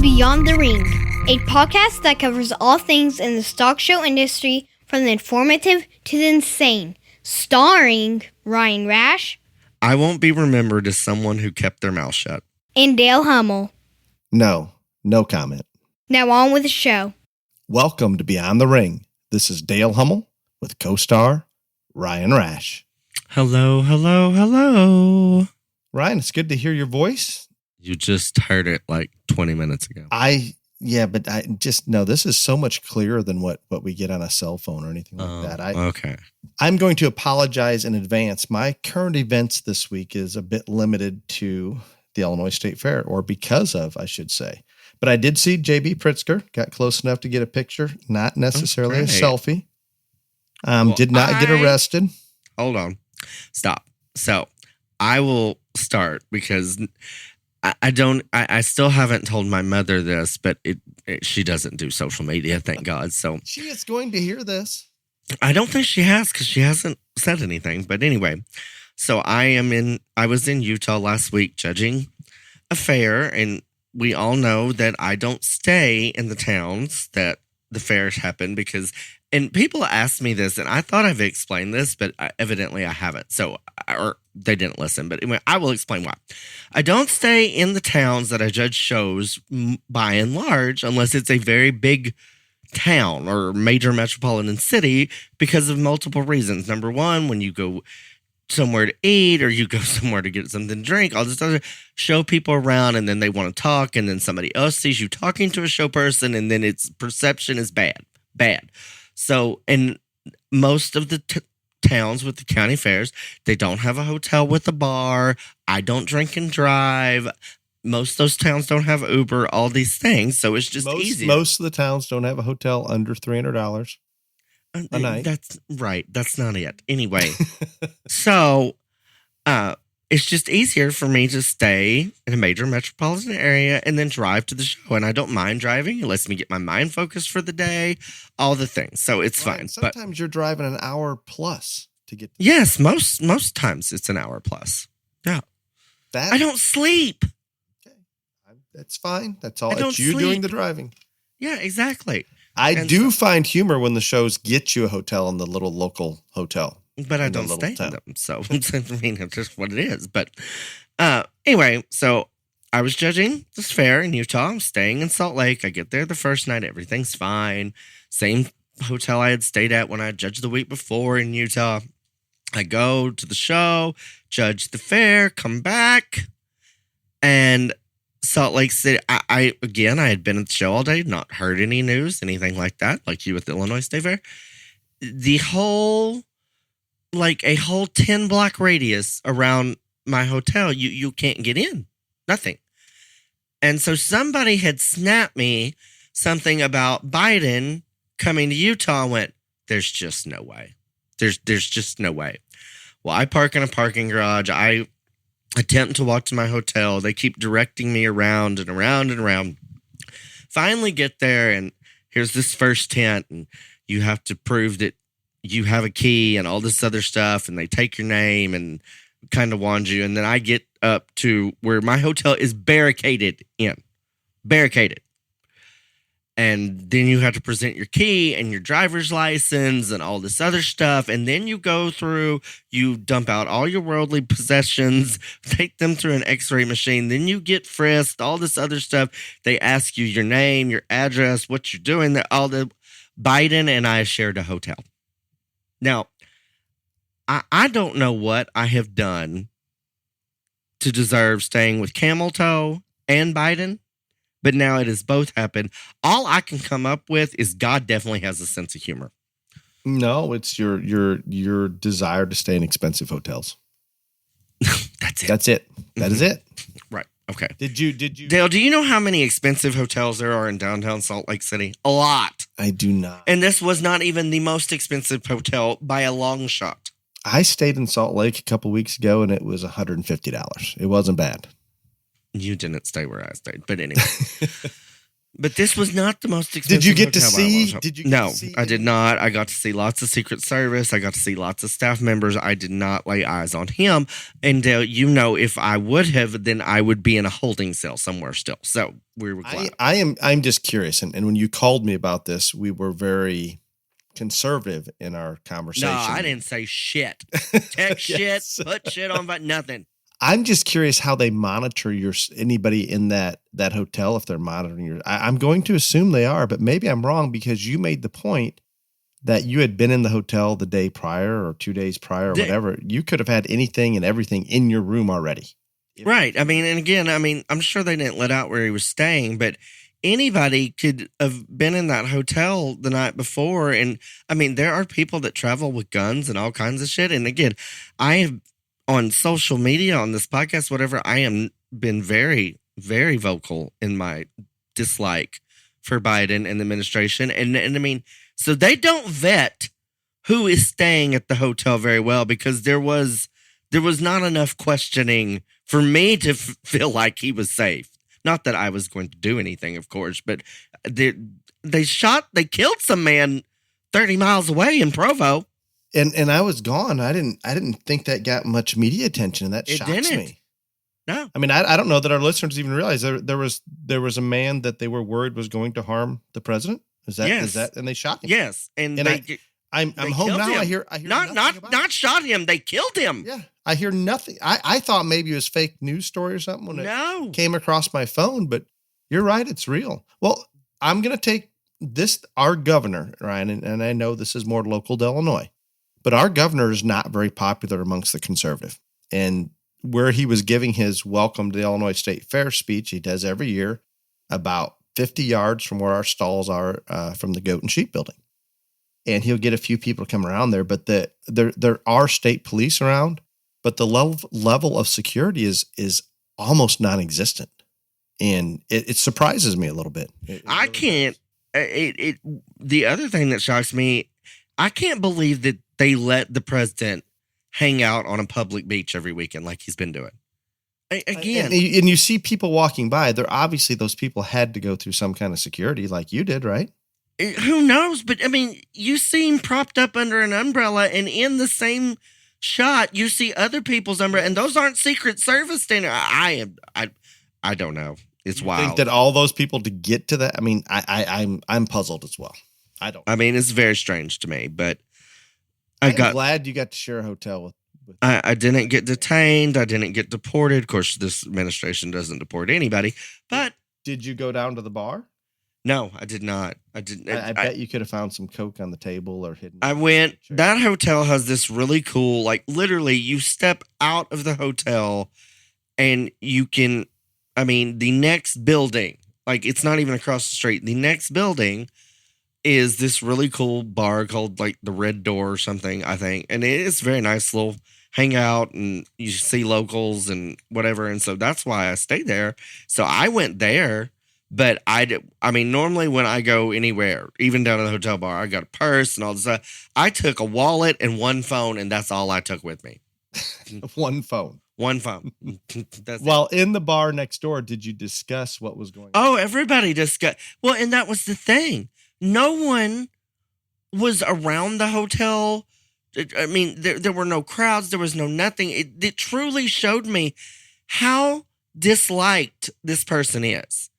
Beyond the Ring, a podcast that covers all things in the stock show industry, from the informative to the insane, starring Ryan Rash. I won't be remembered as someone who kept their mouth shut. And Dale Hummel. No comment. Now on with the show. Welcome to Beyond the Ring. This is Dale Hummel with co-star Ryan Rash. Hello. Ryan, it's good to hear your voice. You just heard it like 20 minutes ago. But I just know this is so much clearer than what we get on a cell phone or anything like that. Okay. I'm going to apologize in advance. My current events this week is a bit limited to the Illinois State Fair, or because of, I should say. But I did see J.B. Pritzker, got close enough to get a picture, not necessarily a selfie. Did not get arrested. Hold on. Stop. So I will start because I still haven't told my mother this, but she doesn't do social media, thank God. So she is going to hear this. I don't think she has because she hasn't said anything. But anyway, so I was in Utah last week judging a fair, and we all know that I don't stay in the towns that the fairs happen and people ask me this, and I thought I've explained this, but evidently I haven't. Or they didn't listen. But anyway, I will explain why. I don't stay in the towns that I judge shows by and large, unless it's a very big town or major metropolitan city, because of multiple reasons. Number one, when you go somewhere to eat or you go somewhere to get something to drink, all this other show people around, and then they want to talk, and then somebody else sees you talking to a show person, and then its perception is bad. So in most of the towns with the county fairs, they don't have a hotel with a bar. I don't drink and drive. Most of those towns don't have Uber, all these things. So it's just easy. Most of the towns don't have a hotel under $300 a night. That's right. That's not it. Anyway, so it's just easier for me to stay in a major metropolitan area and then drive to the show. And I don't mind driving. It lets me get my mind focused for the day, all the things. So it's fine. Sometimes you're driving an hour plus to get. Yes, most times it's an hour plus. Yeah. I don't sleep. Okay. That's fine. That's all. It's you doing the driving. Yeah, exactly. I do find humor when the shows get you a hotel in the little local hotel. But I don't stay in them, so I mean, it's just what it is. But anyway, so I was judging this fair in Utah. I'm staying in Salt Lake. I get there the first night. Everything's fine. Same hotel I had stayed at when I judged the week before in Utah. I go to the show, judge the fair, come back, and Salt Lake City. I had been at the show all day, not heard any news, anything like that, like you at the Illinois State Fair. A whole 10-block radius around my hotel, you can't get in. Nothing. And so somebody had snapped me something about Biden coming to Utah and went, there's just no way. There's just no way. Well, I park in a parking garage. I attempt to walk to my hotel. They keep directing me around and around and around. Finally get there, and here's this first tent, and you have to prove that you have a key and all this other stuff, and they take your name and kind of wand you. And then I get up to where my hotel is barricaded. And then you have to present your key and your driver's license and all this other stuff. And then you go through, you dump out all your worldly possessions, take them through an x-ray machine. Then you get frisked, all this other stuff. They ask you your name, your address, what you're doing. Biden and I shared a hotel. Now, I don't know what I have done to deserve staying with Camel Toe and Biden, but now it has both happened. All I can come up with is God definitely has a sense of humor. No, it's your desire to stay in expensive hotels. That's it. That is it. Right. Okay. Did you Dale, do you know how many expensive hotels there are in downtown Salt Lake City? A lot. I do not. And this was not even the most expensive hotel by a long shot. I stayed in Salt Lake a couple weeks ago, and it was $150. It wasn't bad. You didn't stay where I stayed, but anyway. But this was not the most expensive. Did you get to hotel by a long see? shot. Did you? Get No, to see I did not. I got to see lots of Secret Service. I got to see lots of staff members. I did not lay eyes on him. And if I would have, then I would be in a holding cell somewhere still. So we were glad. I'm just curious. And when you called me about this, we were very conservative in our conversation. No, I didn't say shit. Text Yes. shit, put shit on, but nothing. I'm just curious how they monitor anybody in that hotel, if they're monitoring I'm going to assume they are, but maybe I'm wrong, because you made the point that you had been in the hotel the day prior or 2 days prior or whatever. You could have had anything and everything in your room already. Right. I mean, and again, I'm sure they didn't let out where he was staying, but anybody could have been in that hotel the night before. And I mean, there are people that travel with guns and all kinds of shit. And again, I have, on social media, on this podcast, whatever, I am been very, very vocal in my dislike for Biden and the administration. And I mean, so they don't vet who is staying at the hotel very well, because there was not enough questioning for me to feel like he was safe. Not that I was going to do anything, of course, but they killed some man 30 miles away in Provo. And I was gone. I didn't think that got much media attention, and that shocks me. No, I mean, I don't know that our listeners even realize there was a man that they were worried was going to harm the president. Is that and they shot him? Yes, and I'm home now. Him. I hear not shot him. They killed him. Yeah, I hear nothing. I thought maybe it was fake news story or something when it came across my phone, but you're right, it's real. Well, I'm gonna take this. Our governor, Ryan, and I know this is more local to Illinois, but our governor is not very popular amongst the conservative. And where he was giving his welcome to the Illinois State Fair speech, he does every year, about 50 yards from where our stalls are from the goat and sheep building. And he'll get a few people to come around there, but there are state police around, but the level of security is almost non-existent. And it surprises me a little bit. I can't. The other thing that shocks me, I can't believe that they let the president hang out on a public beach every weekend like he's been doing. Again. And you see people walking by. Obviously those people had to go through some kind of security like you did, right? Who knows? But I mean, you see him propped up under an umbrella, and in the same shot, you see other people's umbrella, and those aren't Secret Service standing. I don't know. It's wild. Think that all those people to get to that? I mean, I'm puzzled as well. I mean, it's very strange to me, but I'm glad you got to share a hotel with. I didn't get detained. I didn't get deported. Of course, this administration doesn't deport anybody. But did you go down to the bar? No, I did not. I didn't. I bet you could have found some Coke on the table or hidden. I went. That hotel has this really cool, like literally, you step out of the hotel, and you can. I mean, the next building, like it's not even across the street. The next building is this really cool bar called like the Red Door or something, I think. And it's very nice little hangout, and you see locals and whatever. And so that's why I stayed there. So I went there, but I mean, normally when I go anywhere, even down to the hotel bar, I got a purse and all this stuff. I took a wallet and one phone, and that's all I took with me. One phone. One phone. Well, in the bar next door, did you discuss what was going on? Oh, everybody discussed. Well, and that was the thing. No one was around the hotel. I mean, there were no crowds. There was no nothing. It truly showed me how disliked this person is.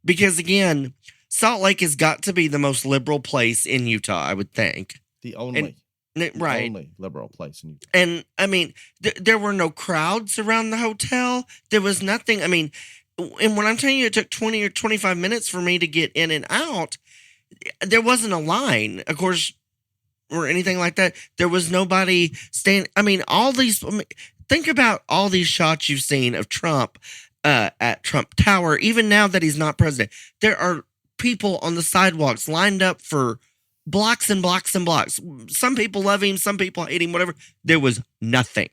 Because, again, Salt Lake has got to be the most liberal place in Utah, I would think. The only liberal place in Utah. And, I mean, there were no crowds around the hotel. There was nothing. I mean, and when I'm telling you it took 20 or 25 minutes for me to get in and out, there wasn't a line, of course, or anything like that. There was nobody standing. I mean, think about all these shots you've seen of Trump at Trump Tower. Even now that he's not president, there are people on the sidewalks lined up for blocks and blocks and blocks. Some people love him, some people hate him, whatever. There was nothing.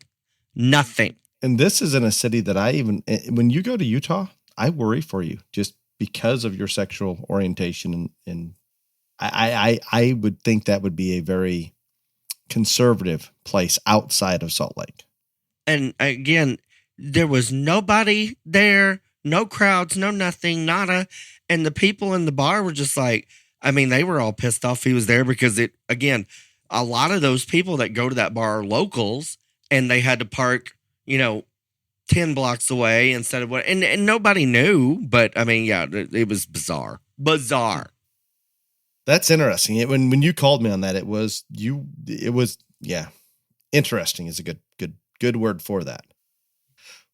And this is in a city that when you go to Utah, I worry for you just because of your sexual orientation. And I would think that would be a very conservative place outside of Salt Lake. And again, there was nobody there. No crowds, no nothing, nada. And the people in the bar were just like, I mean, they were all pissed off he was there because again, a lot of those people that go to that bar are locals and they had to park, 10 blocks away instead of and nobody knew. But I mean, yeah, it was bizarre. Bizarre. That's interesting. When you called me on that, it was interesting is a good word for that.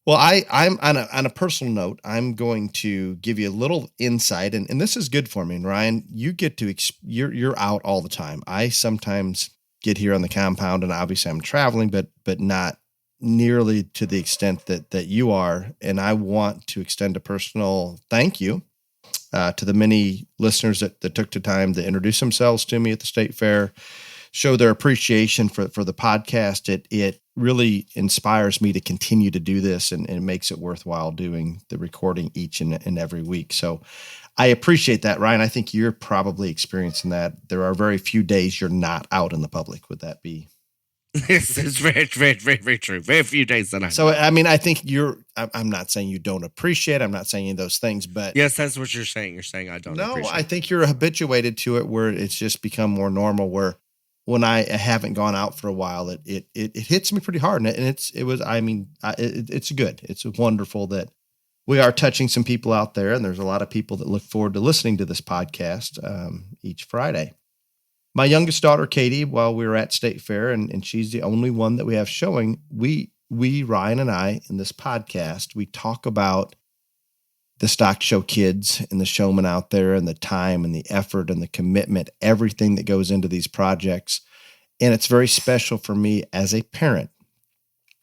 Well, I'm on a personal note, I'm going to give you a little insight, and this is good for me. And Ryan, you get to you're out all the time. I sometimes get here on the compound, and obviously I'm traveling, but not nearly to the extent that you are. And I want to extend a personal thank you to the many listeners that took the time to introduce themselves to me at the state fair, show their appreciation for the podcast. It really inspires me to continue to do this, and it makes it worthwhile doing the recording each and every week. So I appreciate that, Ryan. I think you're probably experiencing that. There are very few days you're not out in the public. Would that be? This is very, very, very, very true. Very few days that So, I mean, I think I'm not saying you don't appreciate, I'm not saying any of those things, but yes, that's what you're saying. You're saying I don't appreciate. No, I think you're habituated to it where it's just become more normal, where when I haven't gone out for a while, it hits me pretty hard. And it's good. It's wonderful that we are touching some people out there, and there's a lot of people that look forward to listening to this podcast each Friday. My youngest daughter, Katie, while we were at State Fair, and she's the only one that we have showing, we, Ryan and I, in this podcast, we talk about the stock show kids and the showmen out there, and the time and the effort and the commitment, everything that goes into these projects. And it's very special for me as a parent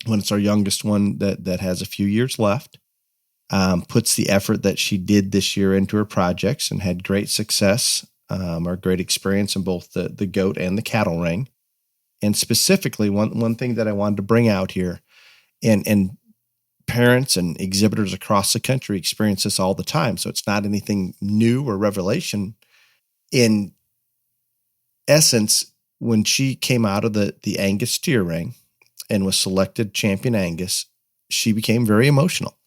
when it's our youngest one that has a few years left, puts the effort that she did this year into her projects and had great success. Or great experience in both the goat and the cattle ring. And specifically, one thing that I wanted to bring out here, and parents and exhibitors across the country experience this all the time, so it's not anything new or revelation. In essence, when she came out of the Angus steer ring and was selected Champion Angus, she became very emotional.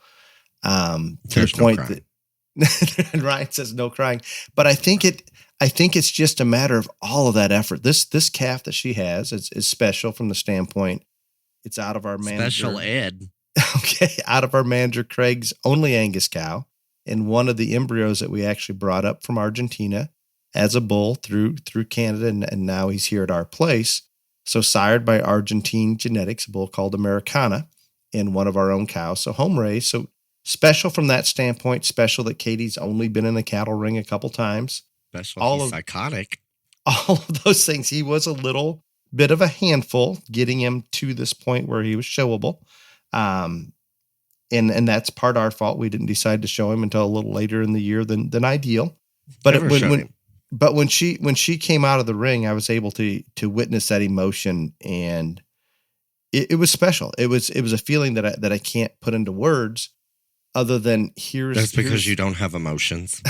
To the point that Ryan says no crying, but I think it's just a matter of all of that effort. This calf that she has is special from the standpoint it's out of our manager. Special ed. Okay, out of our manager Craig's only Angus cow, and one of the embryos that we actually brought up from Argentina as a bull through Canada, and now he's here at our place. So sired by Argentine genetics, a bull called Americana, and one of our own cows. So home raised. So special from that standpoint. Special that Katie's only been in the cattle ring a couple times. He's psychotic. All of those things. He was a little bit of a handful getting him to this point where he was showable. And that's part our fault. We didn't decide to show him until a little later in the year than ideal. But when she came out of the ring, I was able to witness that emotion, and it was special. It was a feeling that I can't put into words other than That's because you don't have emotions.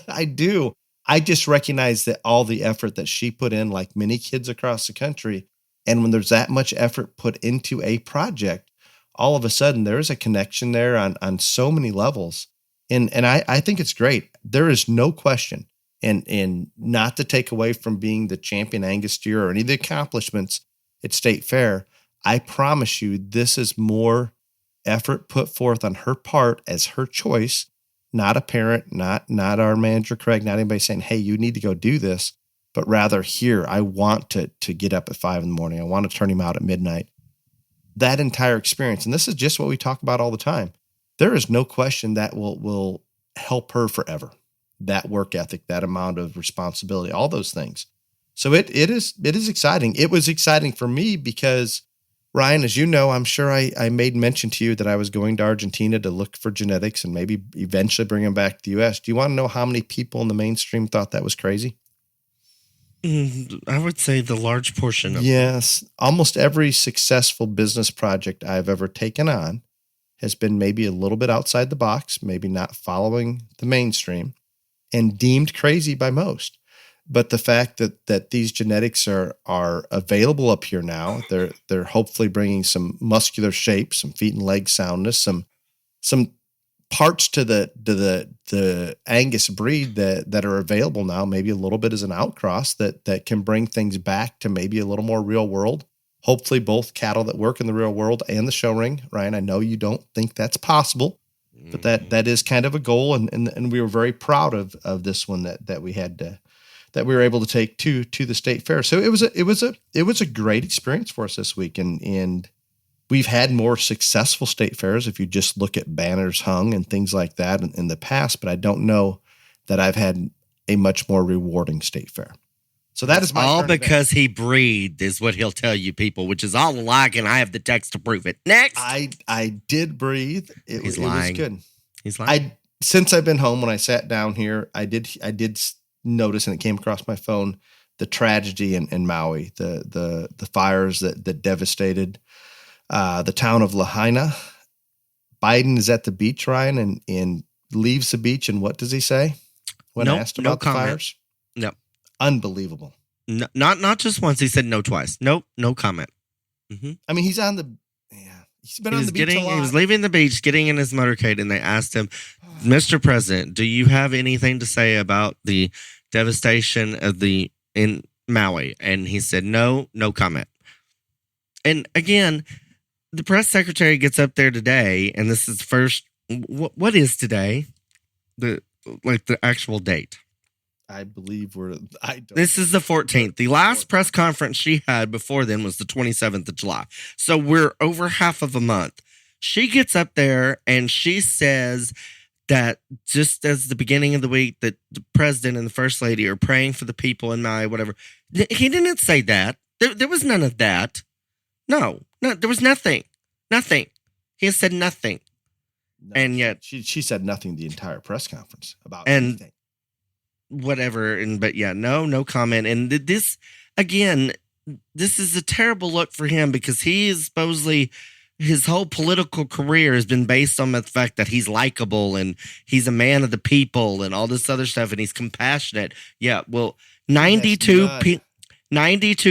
I do. I just recognize that all the effort that she put in, like many kids across the country, and when there's that much effort put into a project, all of a sudden there is a connection there on so many levels. And I think it's great. There is no question, and not to take away from being the Champion Angus steer or any of the accomplishments at State Fair, I promise you this is more effort put forth on her part as her choice. Not a parent, not our manager, Craig, not anybody saying, hey, you need to go do this, but rather here, I want to get up at 5 a.m. I want to turn him out at midnight. That entire experience. And this is just what we talk about all the time. There is no question that will help her forever. That work ethic, that amount of responsibility, all those things. So it is exciting. It was exciting for me because, Ryan, as you know, I'm sure I made mention to you that I was going to Argentina to look for genetics and maybe eventually bring them back to the U.S. Do you want to know how many people in the mainstream thought that was crazy? I would say the large portion of Yes. Almost every successful business project I've ever taken on has been maybe a little bit outside the box, maybe not following the mainstream, and deemed crazy by most. But the fact that these genetics are available up here now, they're hopefully bringing some muscular shape, some feet and leg soundness, some parts to the Angus breed that are available now, maybe a little bit as an outcross that can bring things back to maybe a little more real world. Hopefully both cattle that work in the real world and the show ring. Ryan, I know you don't think that's possible, but that is kind of a goal. And we were very proud of this one that we were able to take to the state fair. So it was a great experience for us this week. And we've had more successful state fairs if you just look at banners hung and things like that in the past, but I don't know that I've had a much more rewarding state fair. So that is my all because he breathed is what he'll tell you people, which is all a lie, and I have the text to prove it. Next. I did breathe. He's lying. It was good. He's lying. Since I've been home, when I sat down here, I did notice, and it came across my phone, the tragedy in Maui, the fires that devastated the town of Lahaina. Biden is at the beach, Ryan, and leaves the beach. And what does he say when asked about the fires? No. Unbelievable. No, not just once. He said no twice. Nope. No comment. Mm-hmm. I mean, he's on the, he's been on the beach a lot. He was leaving the beach, getting in his motorcade, and they asked him, Mr. President, do you have anything to say about the devastation in Maui? And he said, no comment. And again, the press secretary gets up there today, and this is first. What is today? The actual date. I believe this is the 14th. The last press conference she had before then was the 27th of July. So we're over half of a month. She gets up there and she says that just as the beginning of the week that the president and the first lady are praying for the people in Maui, whatever. He didn't say that. There was none of that. No, there was nothing. Nothing. He has said nothing. No, and yet she said nothing the entire press conference about anything. Whatever. But yeah, no comment. And this, again, this is a terrible look for him because he is supposedly, his whole political career has been based on the fact that he's likable and he's a man of the people and all this other stuff. And he's compassionate. Yeah. Well, 92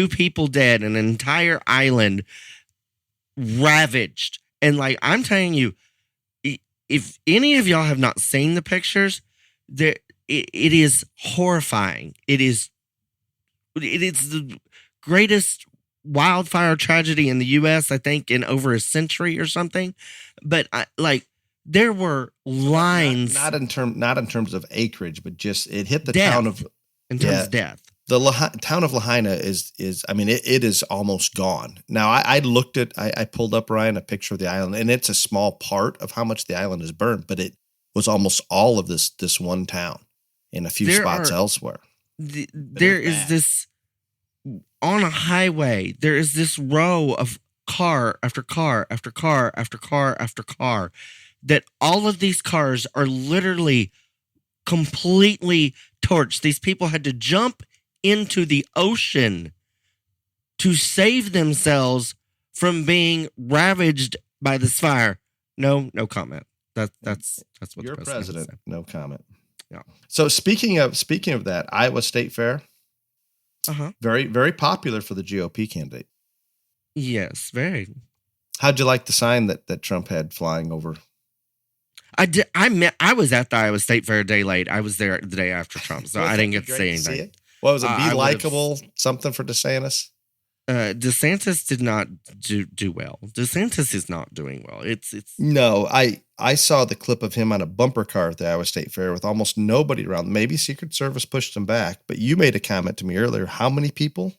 people dead, an entire island ravaged. And I'm telling you, if any of y'all have not seen the pictures, it is horrifying. It is the greatest wildfire tragedy in the U.S., I think, in over a century or something. But there were lines, not in terms of acreage, but just it hit the death, town of in terms of death. The town of Lahaina is I mean it is almost gone. Now I pulled up, Ryan, a picture of the island, and it's a small part of how much the island is burned, but it was almost all of this one town in a few spots elsewhere. There is this on a highway. There is this row of car after car after car after car after car that all of these cars are literally completely torched. These people had to jump into the ocean to save themselves from being ravaged by this fire. No comment. That's what your the president said. No comment. Yeah. So speaking of that, Iowa State Fair, very, very popular for the GOP candidate. Yes, very. How'd you like the sign that Trump had flying over? I was at the Iowa State Fair a day late. I was there the day after Trump, so I didn't get to see anything. What was it? Be likable, something for DeSantis? DeSantis did not do well. DeSantis is not doing well. It's no. I saw the clip of him on a bumper car at the Iowa State Fair with almost nobody around. Maybe Secret Service pushed him back, but you made a comment to me earlier. How many people?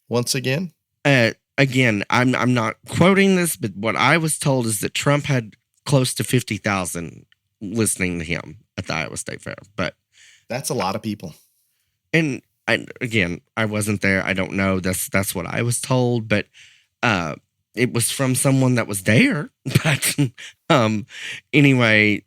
Once again, again, I'm not quoting this, but what I was told is that Trump had close to 50,000 listening to him at the Iowa State Fair. But that's a lot of people. And I wasn't there. I don't know. That's what I was told, but it was from someone that was there. But anyway,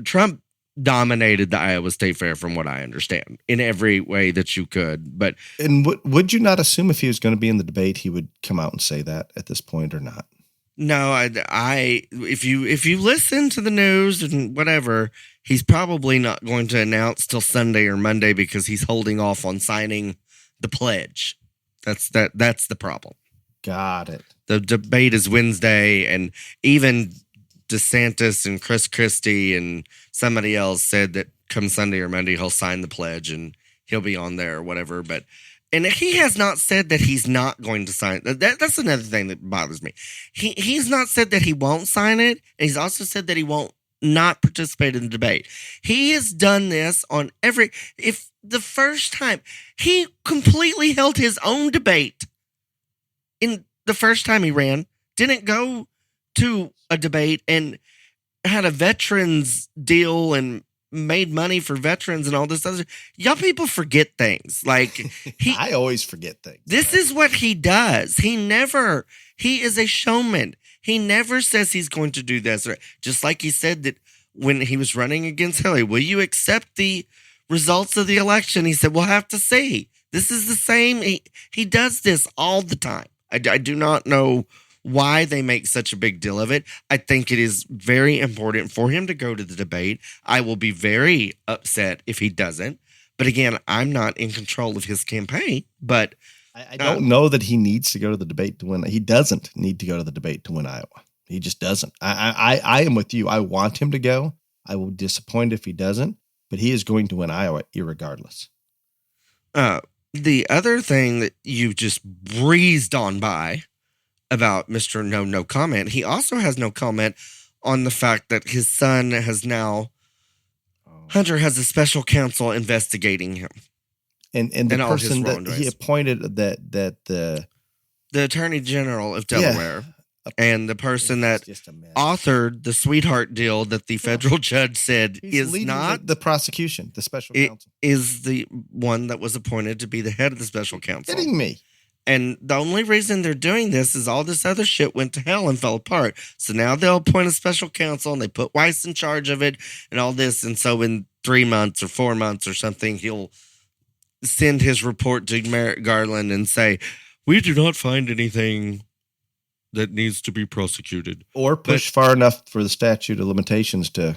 Trump dominated the Iowa State Fair from what I understand in every way that you could. But would you not assume if he was going to be in the debate, he would come out and say that at this point or not? No, if you listen to the news and whatever, he's probably not going to announce till Sunday or Monday because he's holding off on signing the pledge. That's the problem. Got it. The debate is Wednesday, and even DeSantis and Chris Christie and somebody else said that come Sunday or Monday he'll sign the pledge and he'll be on there or whatever. And he has not said that he's not going to sign. That's another thing that bothers me. He's not said that he won't sign it, and he's also said that he won't not participate in the debate. He has done this on if the first time he completely held his own debate in the first time he ran, didn't go to a debate and had a veterans deal and made money for veterans and all this other. Y'all people forget things. Like I always forget things. This is what he does. He is a showman. He never says he's going to do this. Just like he said that when he was running against Hillary, will you accept the results of the election? He said, we'll have to see. This is the same. He does this all the time. I do not know why they make such a big deal of it. I think it is very important for him to go to the debate. I will be very upset if he doesn't. But again, I'm not in control of his campaign. But I don't know that he needs to go to the debate to win. He doesn't need to go to the debate to win Iowa. He just doesn't. I am with you. I want him to go. I will be disappointed if he doesn't. But he is going to win Iowa irregardless. The other thing that you just breezed on by about Mr. No comment, he also has no comment on the fact that his son has now, Hunter has a special counsel investigating him. And the person that he appointed that the Attorney General of Delaware and the person that authored the sweetheart deal that the federal judge said is not the prosecution, the special counsel is the one that was appointed to be the head of the special counsel. Kidding me. And the only reason they're doing this is all this other shit went to hell and fell apart. So now they'll appoint a special counsel and they put Weiss in charge of it and all this. And so in 3 months or 4 months or something, he'll send his report to Merrick Garland and say, we do not find anything that needs to be prosecuted. Or push far enough for the statute of limitations to.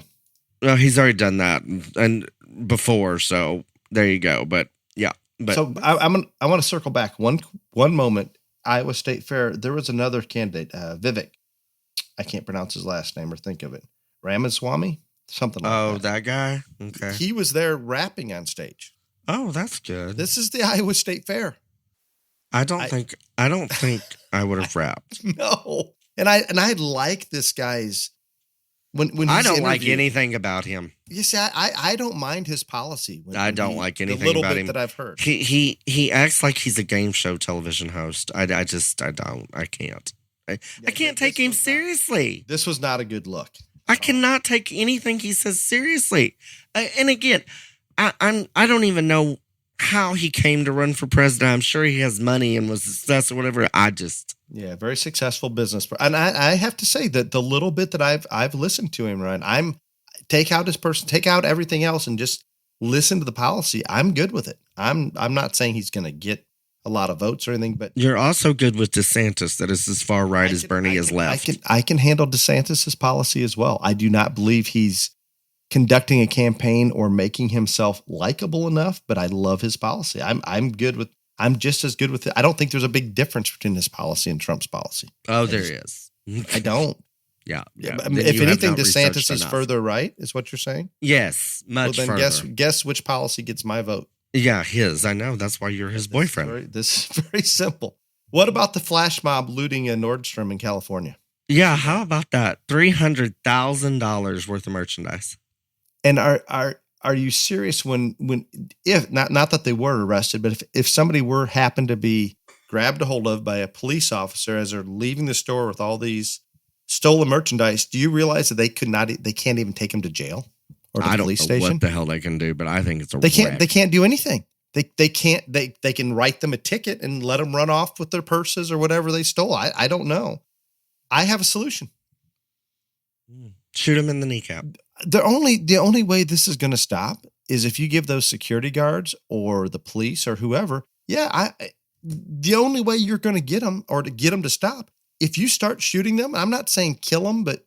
Well, he's already done that and before. So there you go. But yeah. But so I want to circle back one moment. Iowa State Fair. There was another candidate, Vivek. I can't pronounce his last name or think of it. Ramaswamy, something like that. Oh, that guy. Okay. He was there rapping on stage. Oh, that's good. This is the Iowa State Fair. I don't think I would have rapped. No, and I like this guy's. When I don't like anything about him. You see, I don't mind his policy. I don't like anything about him. The little bit that I've heard. He acts like he's a game show television host. I can't. I can't take him seriously. This was not a good look. I cannot take anything he says seriously. And again, I don't even know how he came to run for president. I'm sure he has money and was successful or whatever. Very successful business. And I have to say that the little bit that I've listened to him, Ryan, take out everything else and just listen to the policy. I'm good with it. I'm not saying he's going to get a lot of votes or anything, but you're also good with DeSantis. That is as far right as Bernie has left. I can handle DeSantis's policy as well. I do not believe he's conducting a campaign or making himself likable enough, but I love his policy. I'm just as good with it. I don't think there's a big difference between his policy and Trump's policy. Oh, there is. I don't. Yeah. I mean, if anything, DeSantis is further right, is what you're saying? Yes, much further. Guess which policy gets my vote? Yeah, his. I know. That's why you're his boyfriend. This is very simple. What about the flash mob looting a Nordstrom in California? Yeah, how about that? $300,000 worth of merchandise. And are you serious if not that they were arrested, but if somebody happened to be grabbed a hold of by a police officer as they're leaving the store with all these stolen merchandise, do you realize that they can't even take them to jail or to the police station? I don't know what the hell they can do, but I think it's they can't do anything. They can write them a ticket and let them run off with their purses or whatever they stole. I don't know. I have a solution. Shoot them in the kneecap. The only way this is going to stop is if you give those security guards or the police or whoever. Yeah, the only way you're going to get them or to get them to stop, if you start shooting them, I'm not saying kill them, but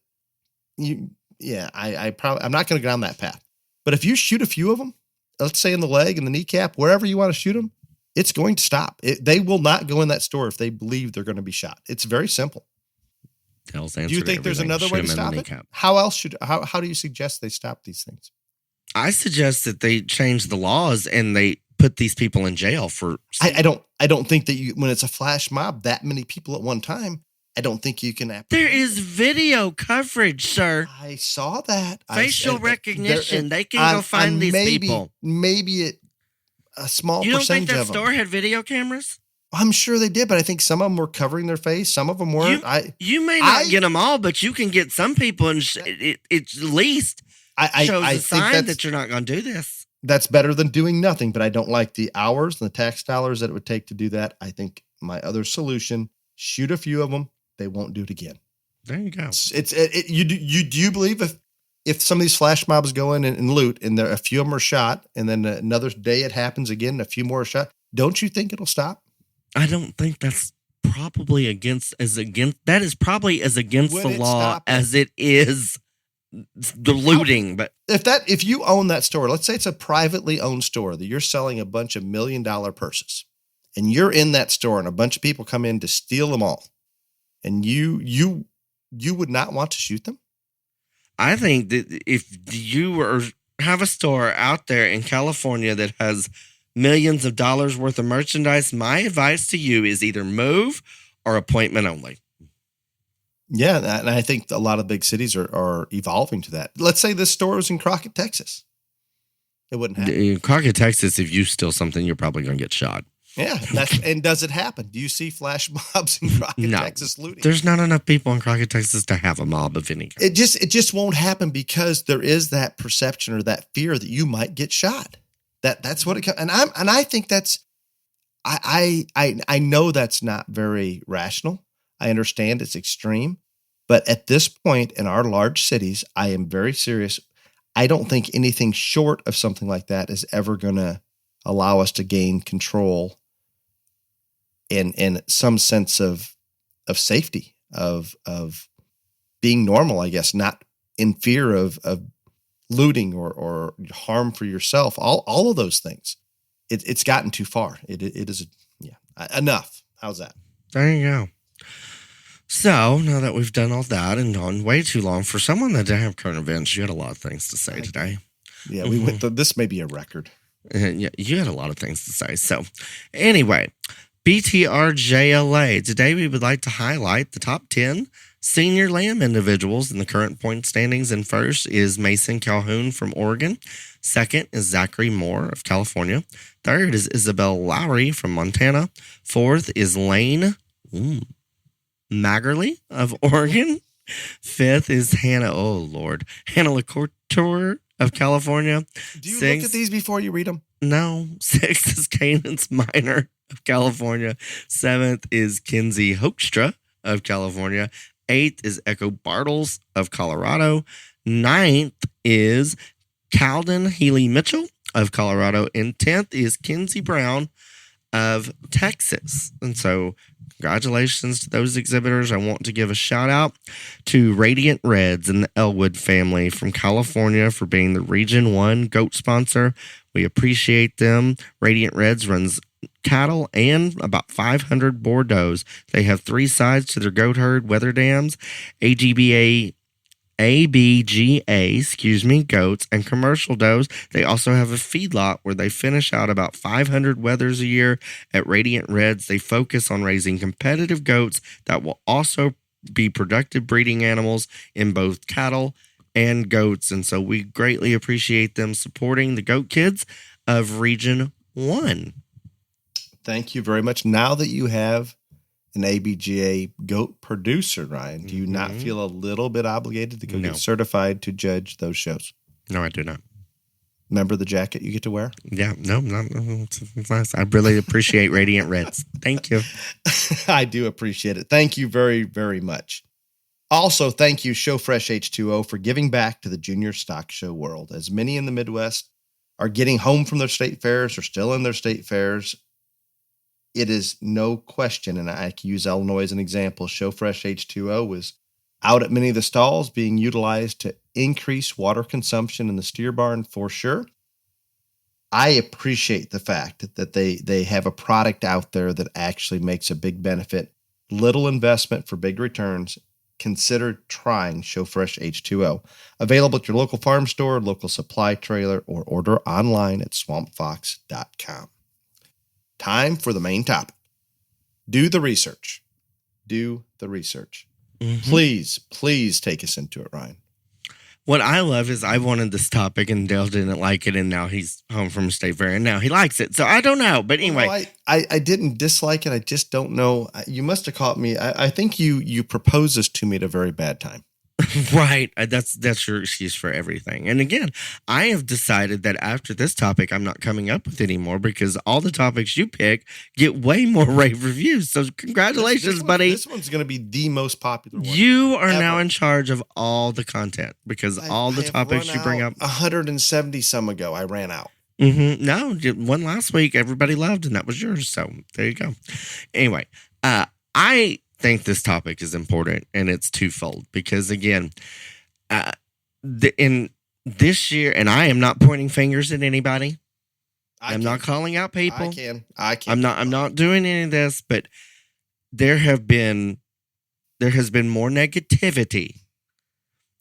I'm not going to go down that path. But if you shoot a few of them, let's say in the leg, in the kneecap, wherever you want to shoot them, it's going to stop. They will not go in that store if they believe they're going to be shot. It's very simple. Tails Do you answered think there's everything. another Shoot way to him in the stop it? kneecap. How do you suggest they stop these things? I suggest that they change the laws and they put these people in jail for. I don't think that when it's a flash mob, that many people at one time, I don't think you can. There is video coverage, sir. I saw that. Facial recognition. They can go find these people. Maybe a small You don't think percentage that of them. store had video cameras? I'm sure they did, but I think some of them were covering their face. Some of them weren't. You may not get them all, but you can get some people, and it's at least shows a sign that you're not going to do this. That's better than doing nothing, but I don't like the hours and the tax dollars that it would take to do that. I think my other solution, shoot a few of them. They won't do it again. There you go. Do you believe if some of these flash mobs go in and loot and a few of them are shot and then another day it happens again, a few more are shot, don't you think it'll stop? I don't think that's probably against the law as it is the looting. But if you own that store, let's say it's a privately owned store that you're selling a bunch of $1 million purses, and you're in that store and a bunch of people come in to steal them all, and you would not want to shoot them? I think that if you have a store out there in California that has millions of dollars worth of merchandise, my advice to you is either move or appointment only. Yeah, and I think a lot of big cities are evolving to that. Let's say this store is in Crockett, Texas. It wouldn't happen. In Crockett, Texas, if you steal something, you're probably going to get shot. Yeah, and does it happen? Do you see flash mobs in Crockett, Texas looting? There's not enough people in Crockett, Texas to have a mob of any kind. It just won't happen because there is that perception or that fear that you might get shot. That's what it comes. And I think that's I know that's not very rational. I understand it's extreme, but at this point in our large cities, I am very serious. I don't think anything short of something like that is ever going to allow us to gain control and some sense of safety, of being normal, I guess, not in fear of looting or harm for yourself. All of those things. It's gotten too far. It is enough. How's that? There you go. So now that we've done all that and gone way too long for someone that didn't have current events, you had a lot of things to say today. Yeah, we went. This may be a record. Yeah, you had a lot of things to say. So anyway, BTRJLA. Today we would like to highlight the top 10 senior lamb individuals in the current point standings. And first is Mason Calhoun from Oregon. Second is Zachary Moore of California. Third is Isabel Lowry from Montana. Fourth is Lane Magerly of Oregon. Fifth is Hannah LaCourtour of California. Do you look at these before you read them? No. Sixth is Cadence Minor of California. Seventh is Kinsey Hoekstra of California. Eighth is Echo Bartles of Colorado. Ninth is Calden Healy Mitchell of Colorado. And 10th is Kinsey Brown of Texas. And so congratulations to those exhibitors. I want to give a shout out to Radiant Reds and the Elwood family from California for being the Region 1 goat sponsor. We appreciate them. Radiant Reds runs cattle and about 500 Bordeaux. They have 3 sides to their goat herd, weather dams, ABGA, goats, and commercial does. They also have a feedlot where they finish out about 500 wethers a year. At Radiant Reds, they focus on raising competitive goats that will also be productive breeding animals in both cattle and goats. And so we greatly appreciate them supporting the goat kids of Region 1. Thank you very much. Now that you have an ABGA goat producer, Ryan, do you not feel a little bit obligated to go get certified to judge those shows? No, I do not. Remember the jacket you get to wear? Yeah, no, it's nice. I really appreciate Radiant Reds. Thank you. I do appreciate it. Thank you very, very much. Also, thank you, Showfresh H2O, for giving back to the junior stock show world. As many in the Midwest are getting home from their state fairs or still in their state fairs, it is no question, and I can use Illinois as an example, Showfresh H2O was out at many of the stalls being utilized to increase water consumption in the steer barn for sure. I appreciate the fact that they have a product out there that actually makes a big benefit, little investment for big returns, consider trying ShowFresh H2O. Available at your local farm store, local supply trailer, or order online at swampfox.com. Time for the main topic. Do the research. Do the research. Mm-hmm. Please take us into it, Ryan. What I love is I wanted this topic and Dale didn't like it, and now he's home from State Fair and now he likes it. So I don't know. But anyway. Well, I didn't dislike it. I just don't know. You must have caught me. I think you proposed this to me at a very bad time. Right. That's your excuse for everything. And again, I have decided that after this topic, I'm not coming up with anymore because all the topics you pick get way more rave reviews. So congratulations, buddy. This one's going to be the most popular one. You are now in charge of all the content because all the topics you bring up. 170 some ago, I ran out. Mm-hmm. No, one last week everybody loved, and that was yours. So there you go. Anyway, I think this topic is important, and it's twofold because again, in this year, and I am not pointing fingers at anybody. I'm not calling out people. I can. I'm not doing any of this, but there has been more negativity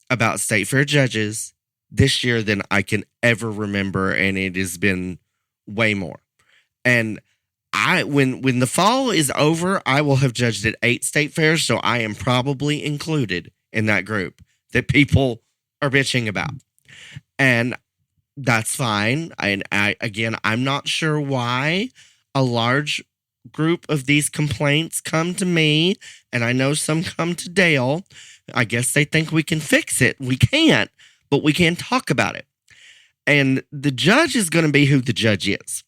about State Fair judges this year than I can ever remember, and it has been way more. And when the fall is over, I will have judged at 8 state fairs, so I am probably included in that group that people are bitching about. And that's fine. And I'm not sure why a large group of these complaints come to me, and I know some come to Dale. I guess they think we can fix it. We can't, but we can talk about it. And the judge is going to be who the judge is.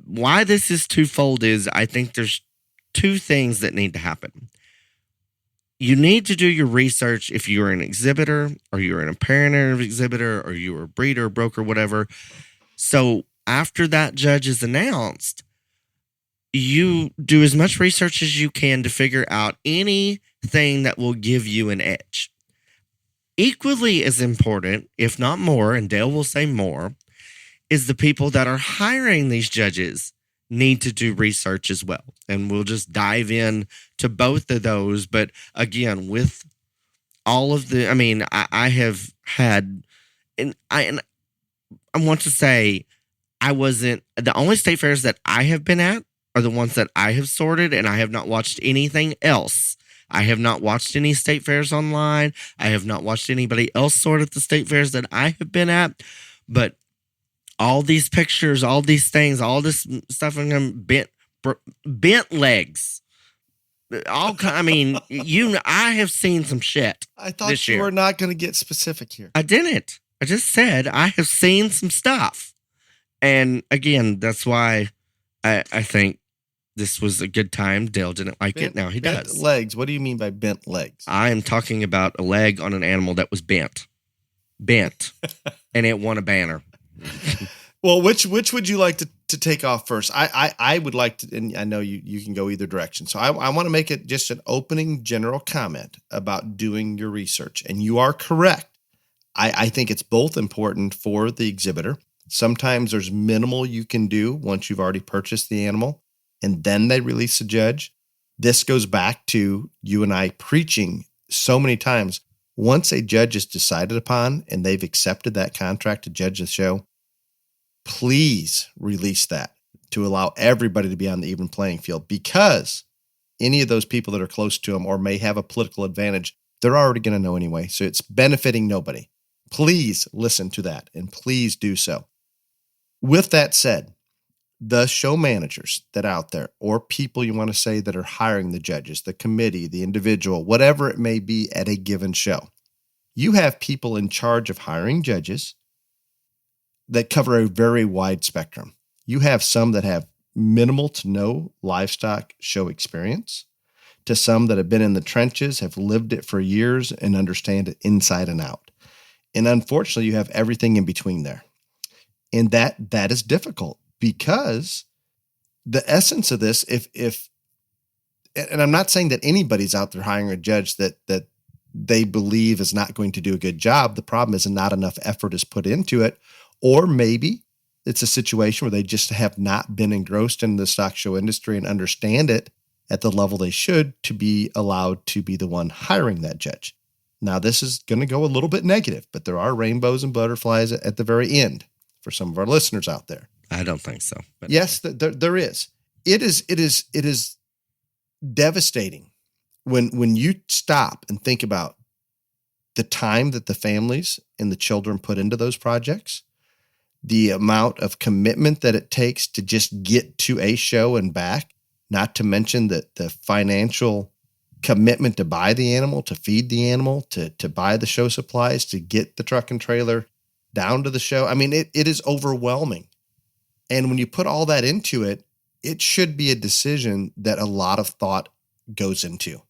Why this is twofold is I think there's two things that need to happen. You need to do your research if you're an exhibitor or you're a parent of an exhibitor or you're a breeder, broker, whatever. So after that judge is announced, you do as much research as you can to figure out anything that will give you an edge. Equally as important, if not more, and Dale will say more, is the people that are hiring these judges need to do research as well. And we'll just dive in to both of those. But again, with all of the, I have had, and I want to say, the only state fairs that I have been at are the ones that I have sorted, and I have not watched anything else. I have not watched any state fairs online. I have not watched anybody else sort at the state fairs that I have been at. But all these pictures, all these things, all this stuff on them bent legs. I have seen some shit. I thought you were not going to get specific here. I didn't. I just said I have seen some stuff. And again, that's why I think this was a good time. Dale didn't like it. Now he does. Bent legs. What do you mean by bent legs? I am talking about a leg on an animal that was bent, and it won a banner. Well, which would you like to take off first? I would like to, and I know you can go either direction. So I want to make it just an opening general comment about doing your research. And you are correct. I think it's both important for the exhibitor. Sometimes there's minimal you can do once you've already purchased the animal, and then they release a judge. This goes back to you and I preaching so many times. Once a judge is decided upon and they've accepted that contract to judge the show, please release that to allow everybody to be on the even playing field, because any of those people that are close to them or may have a political advantage, they're already going to know anyway. So it's benefiting nobody. Please listen to that, and please do so. With that said, the show managers that are out there, or people you want to say that are hiring the judges, the committee, the individual, whatever it may be at a given show, you have people in charge of hiring judges that cover a very wide spectrum. You have some that have minimal to no livestock show experience, to some that have been in the trenches, have lived it for years, and understand it inside and out. And unfortunately, you have everything in between there. And that is difficult, because the essence of this, and I'm not saying that anybody's out there hiring a judge that they believe is not going to do a good job. The problem is not enough effort is put into it. Or maybe it's a situation where they just have not been engrossed in the stock show industry and understand it at the level they should to be allowed to be the one hiring that judge. Now, this is going to go a little bit negative, but there are rainbows and butterflies at the very end for some of our listeners out there. I don't think so. But yes, there is. It is devastating when you stop and think about the time that the families and the children put into those projects, the amount of commitment that it takes to just get to a show and back, not to mention the financial commitment to buy the animal, to feed the animal, to buy the show supplies, to get the truck and trailer down to the show. I mean, it is overwhelming. And when you put all that into it, it should be a decision that a lot of thought goes into.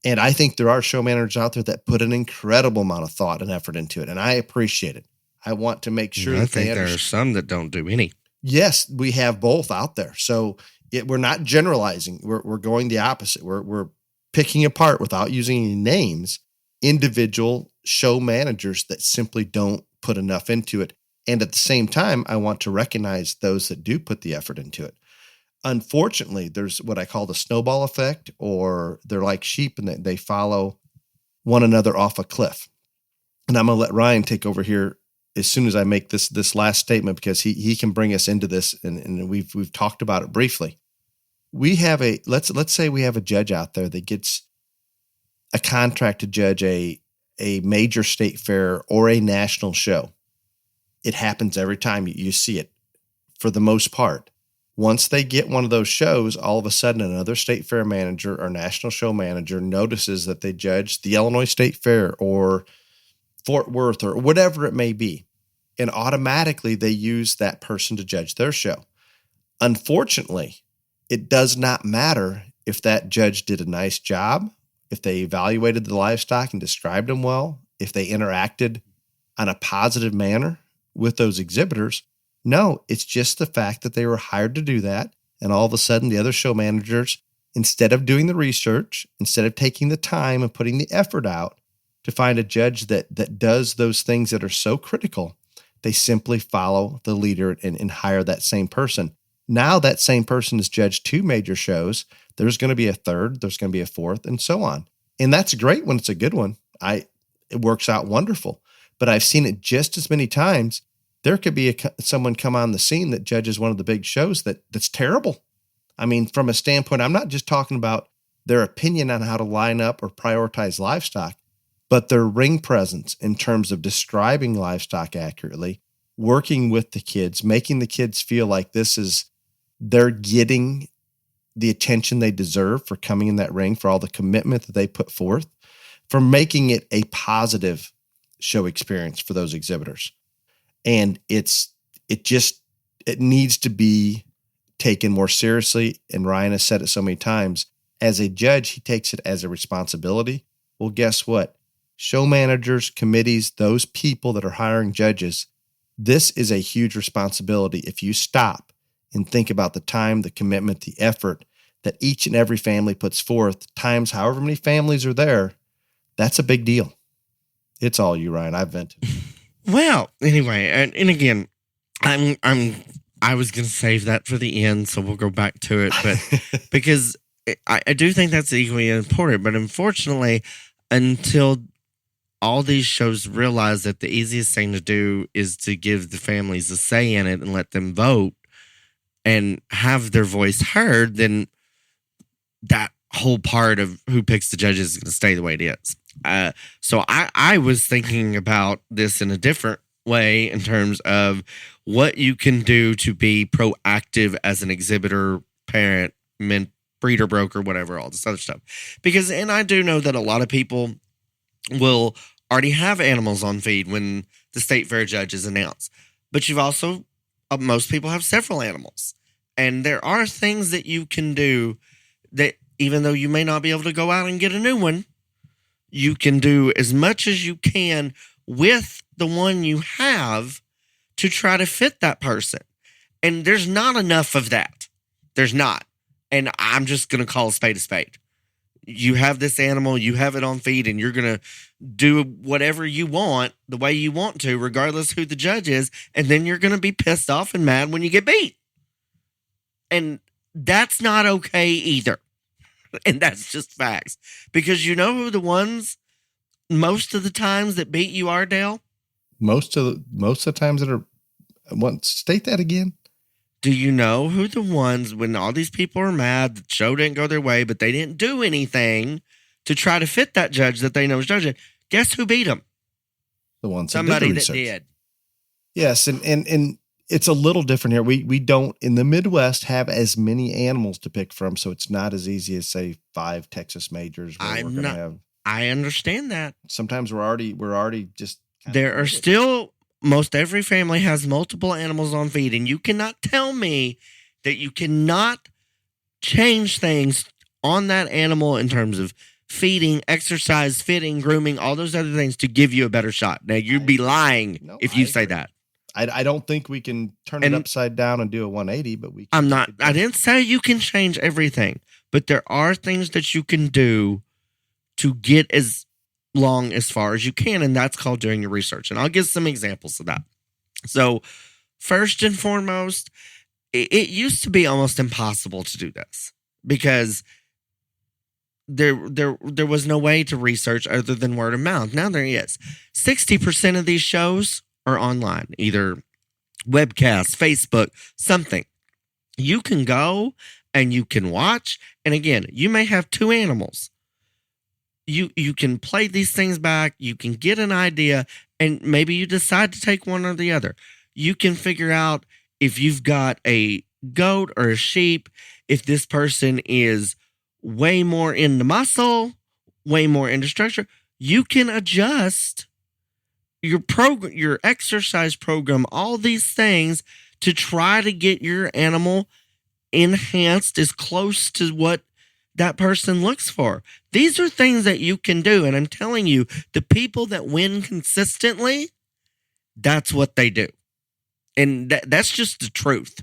And I think there are show managers out there that put an incredible amount of thought and effort into it. And I appreciate it. I want to make sure I that think there are some that don't do any. Yes, we have both out there. So we're not generalizing. We're going the opposite. We're picking apart, without using any names, individual show managers that simply don't put enough into it. And at the same time, I want to recognize those that do put the effort into it. Unfortunately, there's what I call the snowball effect, or they're like sheep and they follow one another off a cliff. And I'm going to let Ryan take over here as soon as I make this last statement, because he can bring us into this, and we've talked about it briefly. We have let's say we have a judge out there that gets a contract to judge a major state fair or a national show. It happens every time you see it, for the most part. Once they get one of those shows, all of a sudden another state fair manager or national show manager notices that they judged the Illinois State Fair or Fort Worth or whatever it may be. And automatically they use that person to judge their show. Unfortunately, it does not matter if that judge did a nice job, if they evaluated the livestock and described them well, if they interacted on a positive manner with those exhibitors. No, it's just the fact that they were hired to do that. And all of a sudden, the other show managers, instead of doing the research, instead of taking the time and putting the effort out to find a judge that does those things that are so critical, they simply follow the leader and hire that same person. Now that same person has judged 2 major shows. There's going to be a third, there's going to be a fourth, and so on. And that's great when it's a good one. It works out wonderful. But I've seen it just as many times. There could be someone come on the scene that judges one of the big shows that's terrible. I mean, from a standpoint, I'm not just talking about their opinion on how to line up or prioritize livestock, but their ring presence in terms of describing livestock accurately, working with the kids, making the kids feel like they're getting the attention they deserve for coming in that ring, for all the commitment that they put forth, for making it a positive show experience for those exhibitors. And it needs to be taken more seriously. And Ryan has said it so many times. As a judge, he takes it as a responsibility. Well, guess what? Show managers, committees, those people that are hiring judges, this is a huge responsibility. If you stop and think about the time, the commitment, the effort that each and every family puts forth, times however many families are there, that's a big deal. It's all you, Ryan. I've vented. Well, anyway, and again, I was going to save that for the end, so we'll go back to it, but because I do think that's equally important. But unfortunately, until all these shows realize that the easiest thing to do is to give the families a say in it and let them vote and have their voice heard, then that whole part of who picks the judges is going to stay the way it is. So I was thinking about this in a different way in terms of what you can do to be proactive as an exhibitor, parent, breeder, broker, whatever, all this other stuff. Because, and I do know that a lot of people will already have animals on feed when the state fair judges announce. But you've also, most people have several animals. And there are things that you can do that even though you may not be able to go out and get a new one, you can do as much as you can with the one you have to try to fit that person. And there's not enough of that. There's not. And I'm just going to call a spade a spade. You have this animal, you have it on feed, and you're going to do whatever you want the way you want to, regardless who the judge is. And then you're going to be pissed off and mad when you get beat. And that's not okay either. And that's just facts. Because you know who the ones most of the times that beat you are, Dale? Most of the times that are. State that again. Do you know who the ones when all these people are mad, the show didn't go their way, but they didn't do anything to try to fit that judge that they know is judging? Guess who beat them? The ones Somebody that that did. Yes, and it's a little different here. We don't in the Midwest have as many animals to pick from, so it's not as easy as say 5 Texas majors. Where we're gonna have. I understand that. Sometimes we're already just. There are still. Most every family has multiple animals on feed, and you cannot tell me that you cannot change things on that animal in terms of feeding, exercise, fitting, grooming, all those other things to give you a better shot. Now, you'd be lying if you say that. I don't think we can turn it upside down and do a 180, but we can. I didn't say you can change everything, but there are things that you can do to get as long as far as you can, and that's called doing your research. And I'll give some examples of that. So first and foremost, it used to be almost impossible to do this because there was no way to research other than word of mouth. Now there is. 60% of these shows are online, either webcast, Facebook, something. You can go and you can watch, and again, you may have 2 animals. You can play these things back. You can get an idea, and maybe you decide to take one or the other. You can figure out if you've got a goat or a sheep, if this person is way more into muscle, way more into structure. You can adjust your program, your exercise program, all these things to try to get your animal enhanced as close to what that person looks for. These are things that you can do. And I'm telling you, the people that win consistently, that's what they do. And that's just the truth.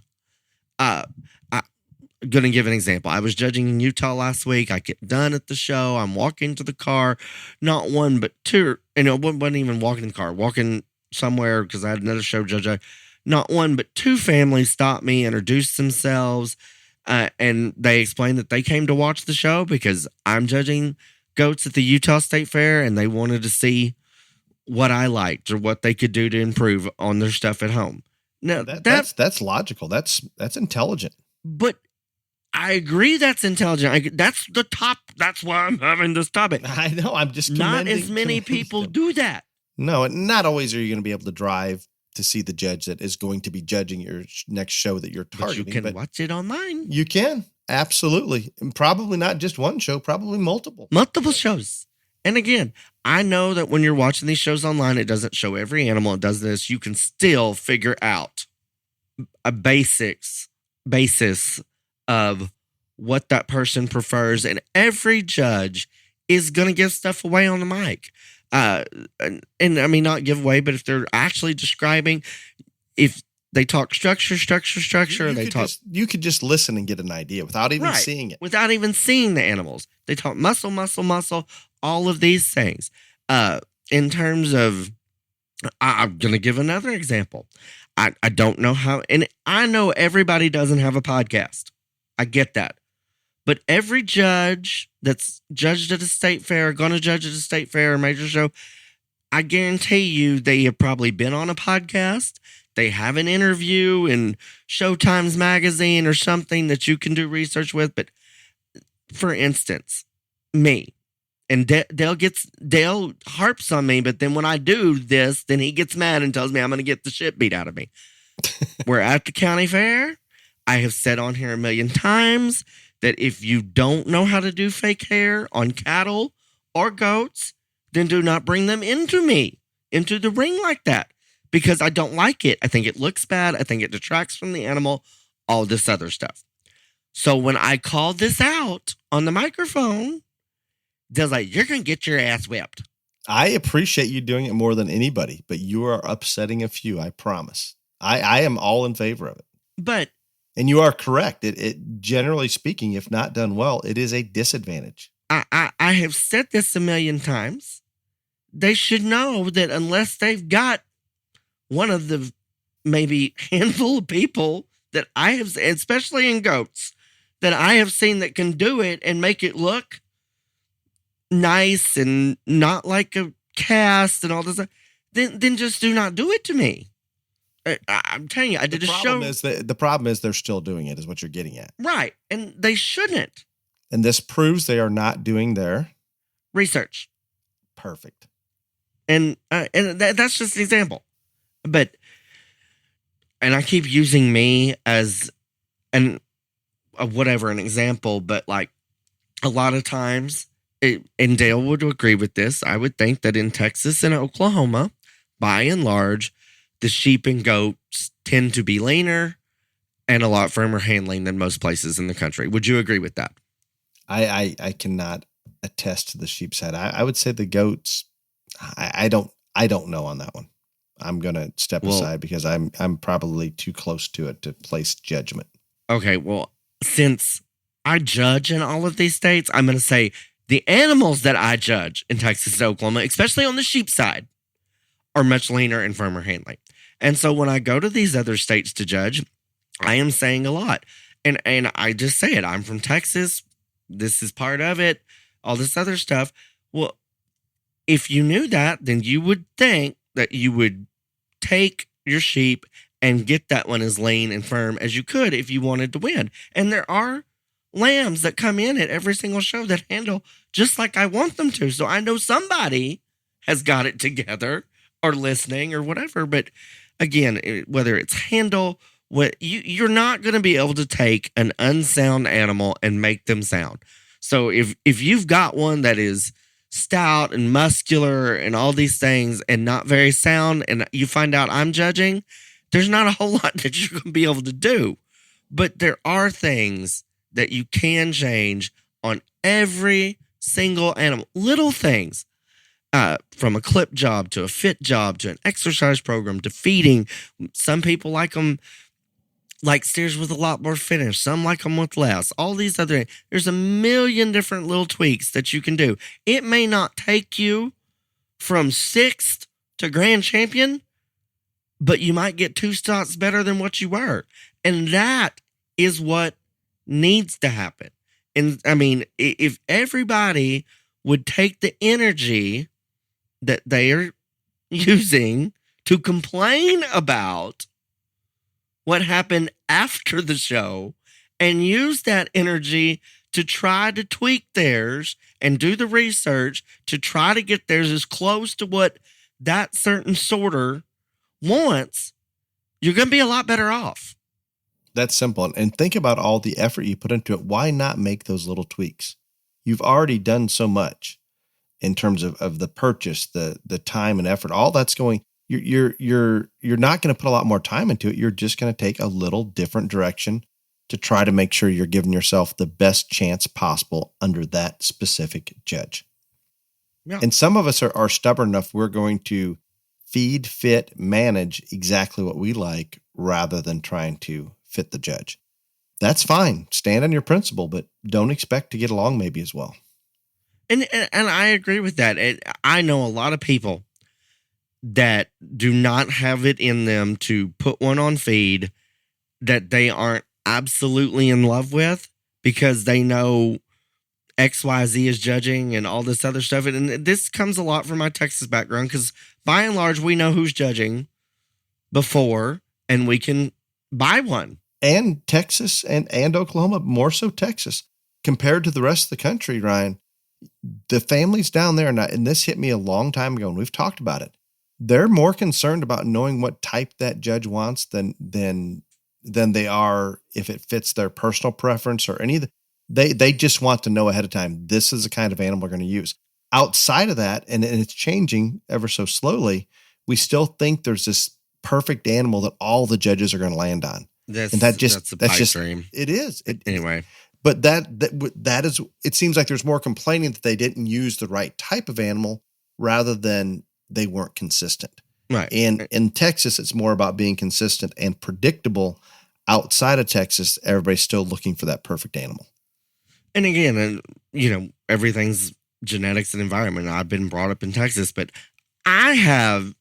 I'm going to give an example. I was judging in Utah last week. I get done at the show. I'm walking to the car, not one, but 2. And it wasn't even walking in the car, walking somewhere because I had another show judge. Not one, but 2 families stopped me, introduced themselves. And they explained that they came to watch the show because I'm judging goats at the Utah State Fair, and they wanted to see what I liked or what they could do to improve on their stuff at home. Now that's logical. That's intelligent. But I agree that's intelligent. That's the top. That's why I'm having this topic. I know. I'm just not as many people do that. No, not always are you going to be able to drive to see the judge that is going to be judging your next show that you're targeting. But you can watch it online. You can. Absolutely. And probably not just one show, probably multiple. Multiple shows. And again, I know that when you're watching these shows online, it doesn't show every animal. It does this. You can still figure out a basis of what that person prefers. And every judge is going to give stuff away on the mic. And I mean, not give away, but if they're actually describing, if they talk structure, you could just listen and get an idea without even seeing it. Without even seeing the animals. They talk muscle, all of these things. In terms of, I'm going to give another example. I don't know how, and I know everybody doesn't have a podcast. I get that. But every judge that's judged at a state fair, going to judge at a state fair or major show, I guarantee you they have probably been on a podcast. They have an interview in Showtime's magazine or something that you can do research with. But for instance, me and Dale harps on me. But then when I do this, then he gets mad and tells me I'm going to get the shit beat out of me. We're at the county fair. I have said on here 1,000,000 times that if you don't know how to do fake hair on cattle or goats, then do not bring them into the ring like that, because I don't like it. I think it looks bad. I think it detracts from the animal, all this other stuff. So when I called this out on the microphone, they're like, you're going to get your ass whipped. I appreciate you doing it more than anybody, but you are upsetting a few, I promise. I am all in favor of it. And you are correct. It generally speaking, if not done well, it is a disadvantage. I have said this 1,000,000 times. They should know that unless they've got one of the maybe handful of people that I have, especially in goats, that I have seen that can do it and make it look nice and not like a cast and all this, then just do not do it to me. I'm telling you, I did a show. The problem is they're still doing it, is what you're getting at. Right. And they shouldn't. And this proves they are not doing their research. Perfect. And that's just an example. And I keep using me as an example, but like a lot of times, and Dale would agree with this, I would think that in Texas and Oklahoma, by and large, the sheep and goats tend to be leaner and a lot firmer handling than most places in the country. Would you agree with that? I cannot attest to the sheep side. I would say the goats. I don't know on that one. I'm gonna step aside because I'm probably too close to it to place judgment. Okay, well, since I judge in all of these states, I'm gonna say the animals that I judge in Texas and Oklahoma, especially on the sheep side, are much leaner and firmer handling. And so when I go to these other states to judge, I am saying a lot. And I just say it. I'm from Texas. This is part of it. All this other stuff. Well, if you knew that, then you would think that you would take your sheep and get that one as lean and firm as you could if you wanted to win. And there are lambs that come in at every single show that handle just like I want them to. So I know somebody has got it together or listening or whatever. But again, whether it's handle, you're not going to be able to take an unsound animal and make them sound. So if you've got one that is stout and muscular and all these things and not very sound, and you find out I'm judging, there's not a whole lot that you're going to be able to do. But there are things that you can change on every single animal. Little things, from a clip job to a fit job to an exercise program to feeding. Some people like them like steers with a lot more finish. Some like them with less. All these other, there's a million different little tweaks that you can do. It may not take you from 6th to grand champion, but you might get 2 spots better than what you were. And that is what needs to happen. And I mean, if everybody would take the energy that they are using to complain about what happened after the show and use that energy to try to tweak theirs and do the research to try to get theirs as close to what that certain sorter wants, you're going to be a lot better off. That's simple. And think about all the effort you put into it. Why not make those little tweaks? You've already done so much in terms of the purchase, the time and effort, all that's going. You're not going to put a lot more time into it. You're just going to take a little different direction to try to make sure you're giving yourself the best chance possible under that specific judge. Yeah. And some of us are stubborn enough. We're going to feed, fit, manage exactly what we like rather than trying to fit the judge. That's fine. Stand on your principle, but don't expect to get along maybe as well. And I agree with that. I know a lot of people that do not have it in them to put one on feed that they aren't absolutely in love with because they know XYZ is judging and all this other stuff. And this comes a lot from my Texas background because by and large, we know who's judging before and we can buy one. And Texas and Oklahoma, more so Texas, compared to the rest of the country, Ryan, the families down there, and this hit me a long time ago, and we've talked about it. They're more concerned about knowing what type that judge wants than they are if it fits their personal preference or any of the. They just want to know ahead of time, this is the kind of animal we're going to use. Outside of that, and it's changing ever so slowly, we still think there's this perfect animal that all the judges are going to land on. That's just dream. It is. Anyway. But that is, it seems like there's more complaining that they didn't use the right type of animal rather than they weren't consistent. Right. And in Texas, it's more about being consistent and predictable. Outside of Texas, everybody's still looking for that perfect animal. And again, everything's genetics and environment. I've been brought up in Texas, but I have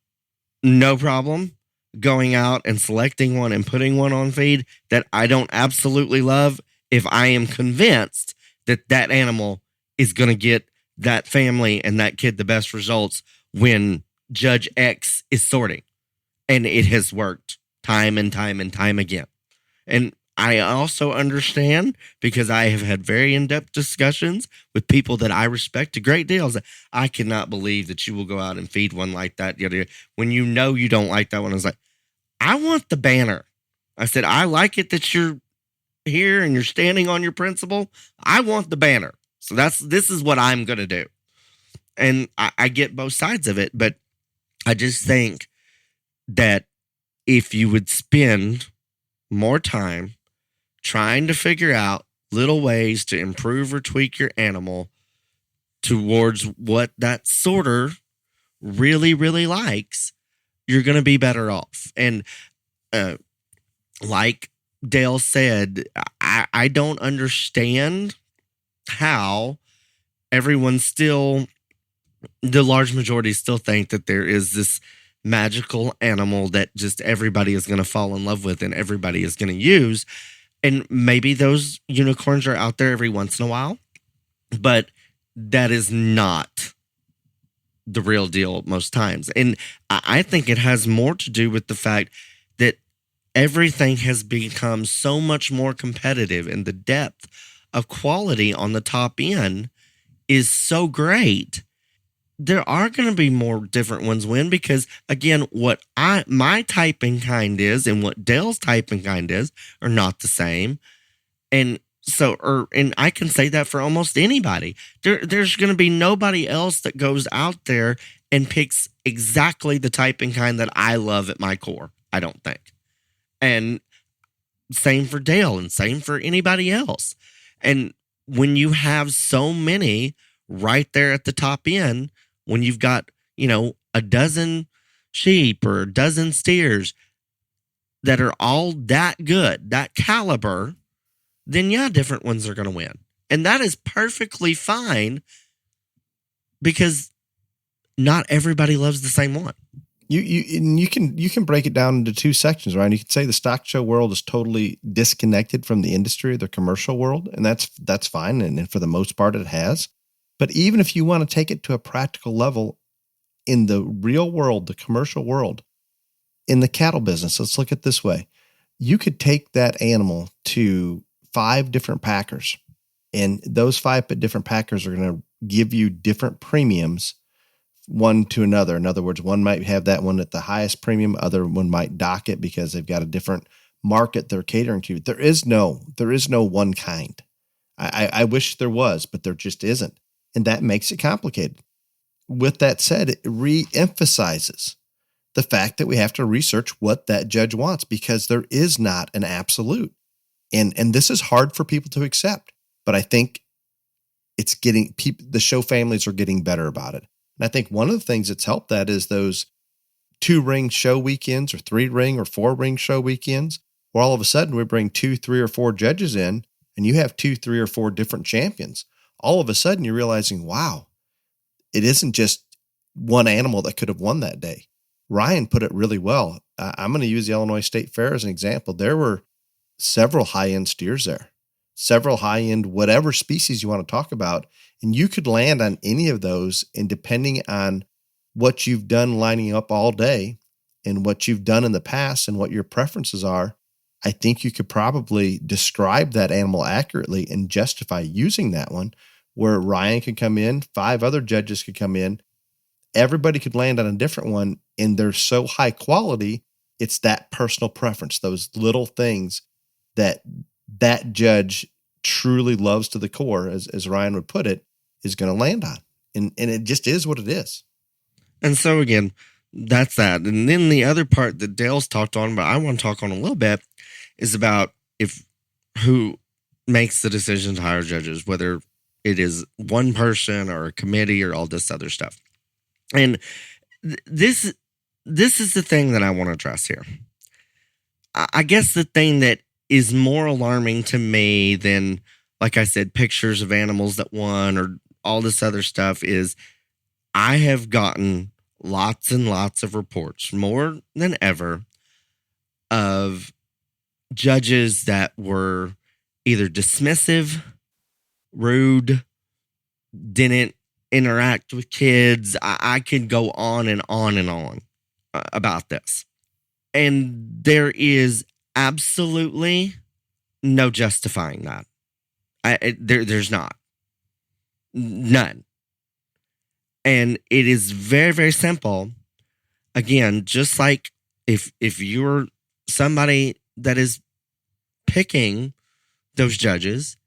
no problem going out and selecting one and putting one on feed that I don't absolutely love if I am convinced that that animal is going to get that family and that kid the best results when Judge X is sorting. And it has worked time and time and time again. And I also understand, because I have had very in-depth discussions with people that I respect a great deal. I cannot believe that you will go out and feed one like that when you know you don't like that one. I was like, I want the banner. I said, I like it that you're here and you're standing on your principle. I want the banner. So this is what I'm going to do. And I get both sides of it, but I just think that if you would spend more time trying to figure out little ways to improve or tweak your animal towards what that sorter really, really likes, you're going to be better off. And like Dale said, I don't understand how everyone still, the large majority still think that there is this magical animal that just everybody is going to fall in love with and everybody is going to use. And maybe those unicorns are out there every once in a while, but that is not the real deal most times. And I think it has more to do with the fact that everything has become so much more competitive, and the depth of quality on the top end is so great. There are going to be more different ones win, because again, what my typing kind is and what Dale's typing kind is are not the same. And and I can say that for almost anybody. There's going to be nobody else that goes out there and picks exactly the typing kind that I love at my core, I don't think. And same for Dale, and same for anybody else. And when you have so many right there at the top end, when you've got, a dozen sheep or a dozen steers that are all that good, that caliber, then yeah, different ones are going to win. And that is perfectly fine, because not everybody loves the same one. You can break it down into two sections, right? You could say the stock show world is totally disconnected from the industry or the commercial world, and that's fine. And for the most part, it has. But even if you want to take it to a practical level in the real world, the commercial world, in the cattle business, let's look at it this way. You could take that animal to 5 different packers, and those 5 different packers are going to give you different premiums one to another. In other words, one might have that one at the highest premium, other one might dock it because they've got a different market they're catering to. There is no one kind. I wish there was, but there just isn't. And that makes it complicated. With that said, it re-emphasizes the fact that we have to research what that judge wants, because there is not an absolute. And this is hard for people to accept, but I think it's the show families are getting better about it. And I think one of the things that's helped that is those 2-ring show weekends or 3-ring or 4-ring show weekends, where all of a sudden we bring 2, 3, or 4 judges in, and you have 2, 3, or 4 different champions. All of a sudden you're realizing, wow, it isn't just one animal that could have won that day. Ryan put it really well. I'm going to use the Illinois State Fair as an example. There were several high-end steers there, several high-end whatever species you want to talk about, and you could land on any of those. And depending on what you've done lining up all day and what you've done in the past and what your preferences are, I think you could probably describe that animal accurately and justify using that one, where Ryan could come in, 5 other judges could come in, everybody could land on a different one, and they're so high quality, it's that personal preference, those little things that judge truly loves to the core, as Ryan would put it, is going to land on. And it just is what it is. And so again, that's that. And then the other part that Dale's talked on, but I want to talk on a little bit, is about who makes the decision to hire judges, whether it is one person or a committee or all this other stuff. And this is the thing that I want to address here. I guess the thing that is more alarming to me than, like I said, pictures of animals that won or all this other stuff is I have gotten lots and lots of reports, more than ever, of judges that were either dismissive, rude, didn't interact with kids. I could go on and on and on about this. And there is absolutely no justifying that. There's not. None. And it is very, very simple. Again, just like if you're somebody that is picking those judges,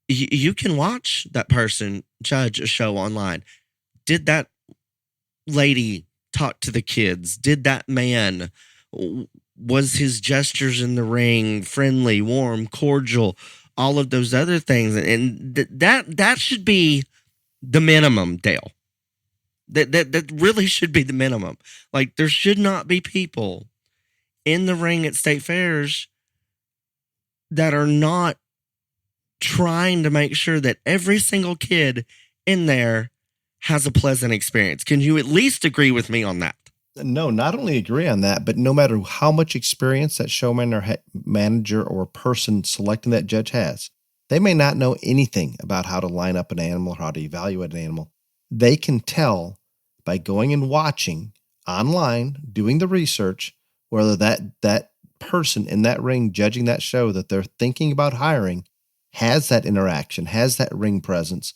you can watch that person judge a show online. Did that lady talk to the kids? Did that man, was his gestures in the ring friendly, warm, cordial, all of those other things? And that should be the minimum, Dale. That really should be the minimum. Like, there should not be people in the ring at state fairs that are not trying to make sure that every single kid in there has a pleasant experience. Can you at least agree with me on that? No, not only agree on that, but no matter how much experience that showman or manager or person selecting that judge has, they may not know anything about how to line up an animal or how to evaluate an animal. They can tell by going and watching online, doing the research, whether that person in that ring judging that show that they're thinking about hiring has that interaction, has that ring presence,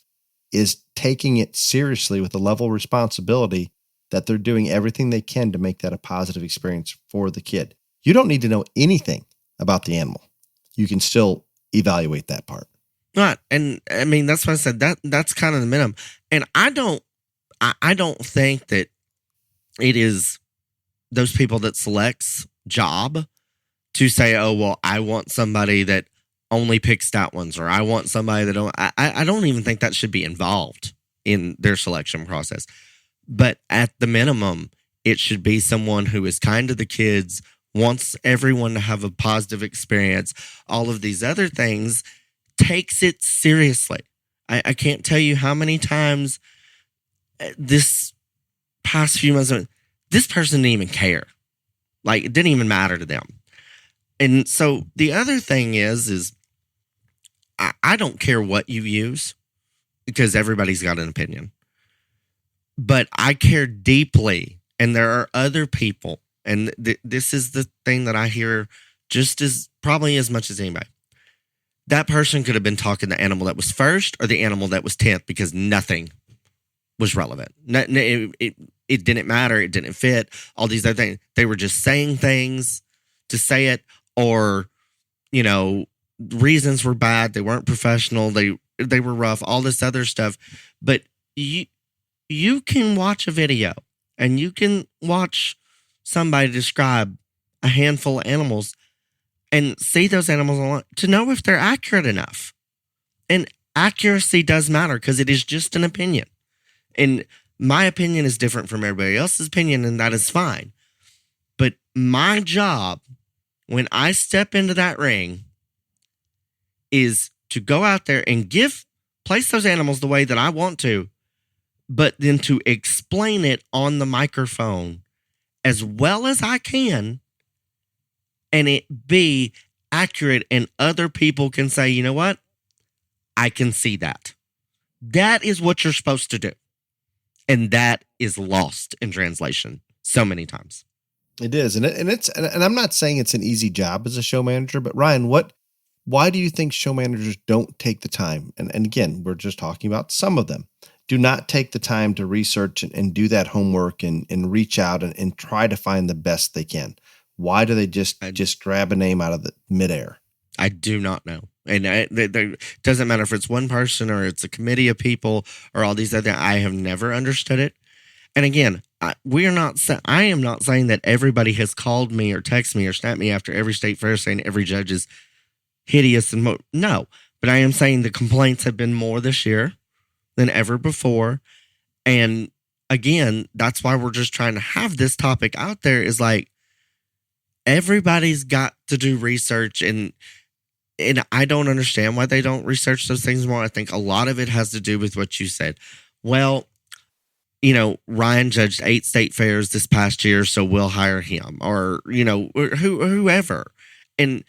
is taking it seriously with a level of responsibility that they're doing everything they can to make that a positive experience for the kid. You don't need to know anything about the animal. You can still evaluate that part. Right. And I mean, that's why I said that's kind of the minimum. And I don't think that it is those people that selects job to say, oh, well, I want somebody that only picks stout ones, or I want somebody that don't. I don't even think that should be involved in their selection process. But at the minimum, it should be someone who is kind to the kids, wants everyone to have a positive experience, all of these other things, takes it seriously. I can't tell you how many times this past few months, this person didn't even care. Like, it didn't even matter to them. And so the other thing is I don't care what you use, because everybody's got an opinion. But I care deeply, and there are other people, and this is the thing that I hear just as probably as much as anybody. That person could have been talking the animal that was first or the animal that was 10th, because nothing was relevant. It didn't matter. It didn't fit. All these other things. They were just saying things to say it, or, reasons were bad. They weren't professional. They were rough. All this other stuff. But you can watch a video, and you can watch somebody describe a handful of animals and see those animals online to know if they're accurate enough. And accuracy does matter, because it is just an opinion. And my opinion is different from everybody else's opinion, and that is fine. But my job, when I step into that ring, is to go out there and place those animals the way that I want to, but then to explain it on the microphone as well as I can, and it be accurate, and other people can say, you know what? I can see that. That is what you're supposed to do. And that is lost in translation so many times. It is. And I'm not saying it's an easy job as a show manager, but Ryan, why do you think show managers don't take the time? And again, we're just talking about some of them. Do not take the time to research and do that homework and reach out and try to find the best they can. Why do they just grab a name out of the midair? I do not know. And it doesn't matter if it's one person or it's a committee of people or all these other things. I have never understood it. And again, I am not saying that everybody has called me or texted me or snapped me after every state fair saying every judge is hideous and no. But I am saying the complaints have been more this year than ever before. And again, that's why we're just trying to have this topic out there, is like, everybody's got to do research, and I don't understand why they don't research those things more. I think a lot of it has to do with what you said. Well, Ryan judged 8 state fairs this past year, so we'll hire him, or, whoever. And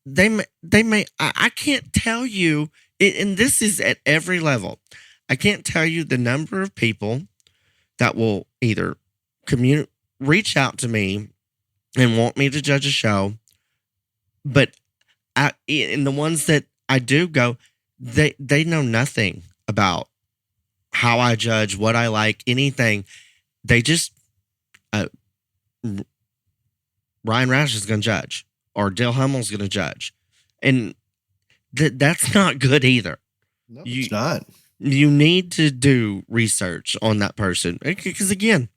I can't tell you, and this is at every level. I can't tell you the number of people that will either reach out to me and want me to judge a show, but in the ones that I do go, they know nothing about how I judge, what I like, anything. They just Ryan Rash is going to judge, or Dale Hummel's going to judge, and that's not good either. No, it's not. You need to do research on that person, because again,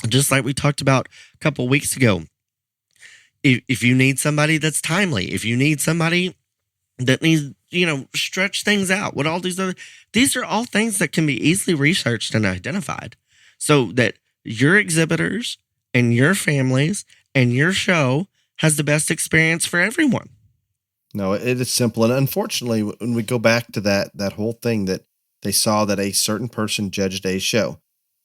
just like we talked about a couple of weeks ago, if you need somebody that's timely, if you need somebody that needs, stretch things out, these are all things that can be easily researched and identified, so that your exhibitors and your families and your show has the best experience for everyone. No, it is simple. And unfortunately, when we go back to that whole thing that they saw that a certain person judged a show,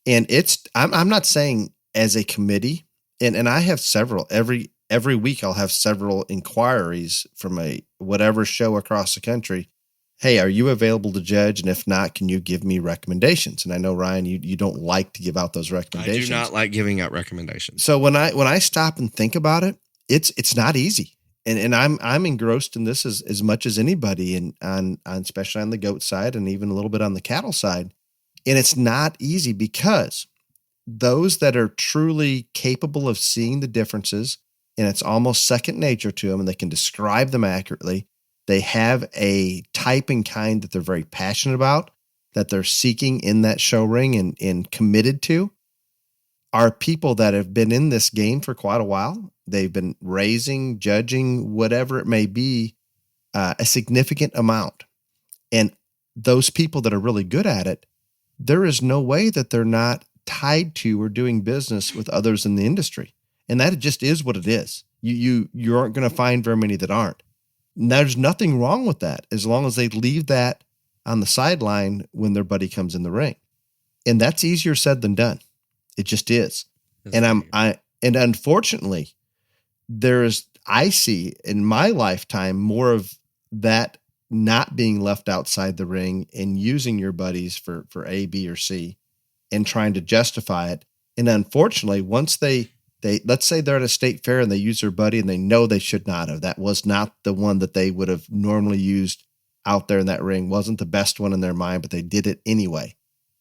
and I'm not saying as a committee, and I have several, every week I'll have several inquiries from whatever show across the country. Hey, are you available to judge? And if not, can you give me recommendations? And I know, Ryan, you don't like to give out those recommendations. I do not like giving out recommendations. So when I stop and think about it, it's not easy. And I'm engrossed in this as much as anybody, and on especially on the goat side and even a little bit on the cattle side. And it's not easy because those that are truly capable of seeing the differences, and it's almost second nature to them, and they can describe them accurately. They have a type and kind that they're very passionate about, that they're seeking in that show ring and committed to, are people that have been in this game for quite a while. They've been raising, judging, whatever it may be, a significant amount. And those people that are really good at it, there is no way that they're not tied to or doing business with others in the industry. And that just is what it is. You aren't going to find very many that aren't. And there's nothing wrong with that, as long as they leave that on the sideline when their buddy comes in the ring. And that's easier said than done. It just is. And unfortunately, I see in my lifetime more of that not being left outside the ring and using your buddies for A, B, or C and trying to justify it. And unfortunately, once they let's say they're at a state fair and they use their buddy and they know they should not have. That was not the one that they would have normally used out there in that ring. Wasn't the best one in their mind, but they did it anyway.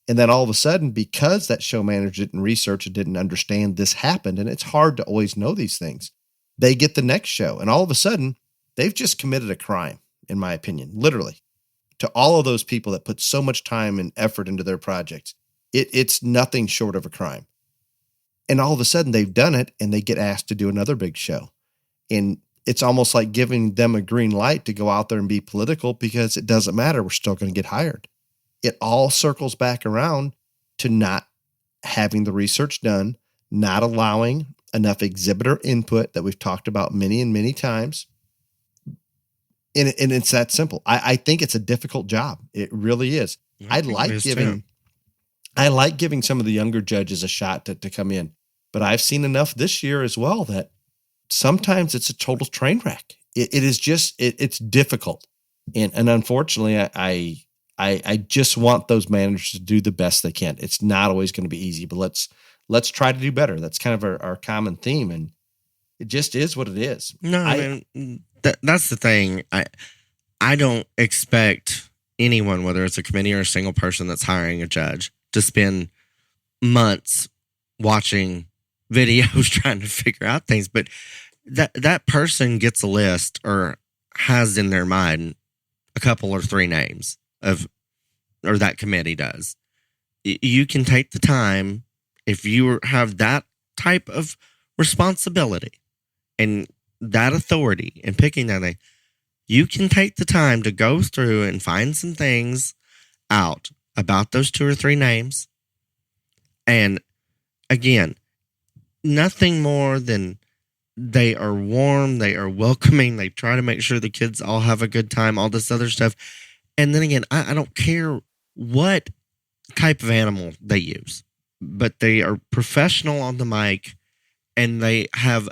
And then all of a sudden, because that show manager didn't research and didn't understand this happened, and it's hard to always know these things, they get the next show. And all of a sudden, they've just committed a crime, in my opinion, literally, to all of those people that put so much time and effort into their projects. It's nothing short of a crime. And all of a sudden they've done it and they get asked to do another big show. And it's almost like giving them a green light to go out there and be political, because it doesn't matter. We're still going to get hired. It all circles back around to not having the research done, not allowing enough exhibitor input that we've talked about many and many times. And it's that simple. I think it's a difficult job. It really is. I like giving some of the younger judges a shot to come in, but I've seen enough this year as well that sometimes it's a total train wreck. It's difficult. And unfortunately, I just want those managers to do the best they can. It's not always going to be easy, but let's try to do better. That's kind of our common theme, and it just is what it is. No, that's the thing. I don't expect anyone, whether it's a committee or a single person that's hiring a judge, to spend months watching videos trying to figure out things. But that person gets a list or has in their mind a couple or three names or that committee does. You can take the time, if you have that type of responsibility and that authority in picking that thing, you can take the time to go through and find some things out about those two or three names. And again, nothing more than they are warm, they are welcoming, they try to make sure the kids all have a good time, all this other stuff. And then again, I don't care what type of animal they use, but they are professional on the mic and they have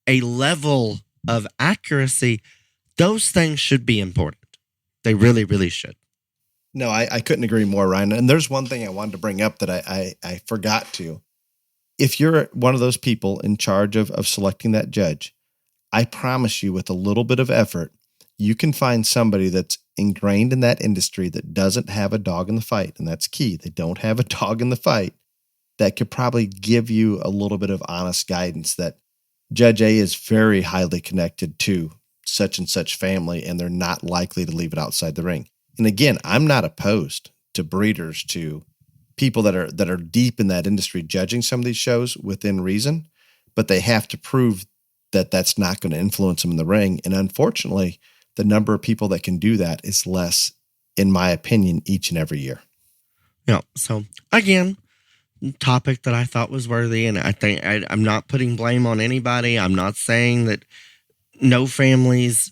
a level of accuracy. those things should be important. They really, really should. No, I couldn't agree more, Ryan. And there's one thing I wanted to bring up that I forgot to. If you're one of those people in charge of selecting that judge, I promise you with a little bit of effort, you can find somebody that's ingrained in that industry that doesn't have a dog in the fight. And that's key. They don't have a dog in the fight that could probably give you a little bit of honest guidance that Judge A is very highly connected to such and such family, and they're not likely to leave it outside the ring. And again, I'm not opposed to breeders, to people that are deep in that industry judging some of these shows within reason, but they have to prove that that's not going to influence them in the ring. And unfortunately, the number of people that can do that is less, in my opinion, each and every year. Yeah. So again, topic that I thought was worthy, and I think I'm not putting blame on anybody. I'm not saying that no families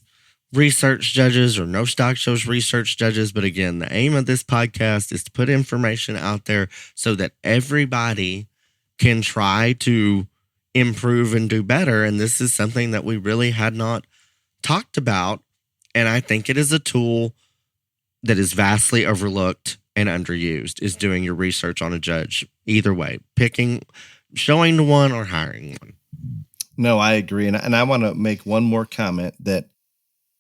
research judges or no stock shows research judges. But again, the aim of this podcast is to put information out there so that everybody can try to improve and do better. And this is something that we really had not talked about. And I think it is a tool that is vastly overlooked and underused, is doing your research on a judge. Either way, showing one or hiring one. No, I agree. And I want to make one more comment that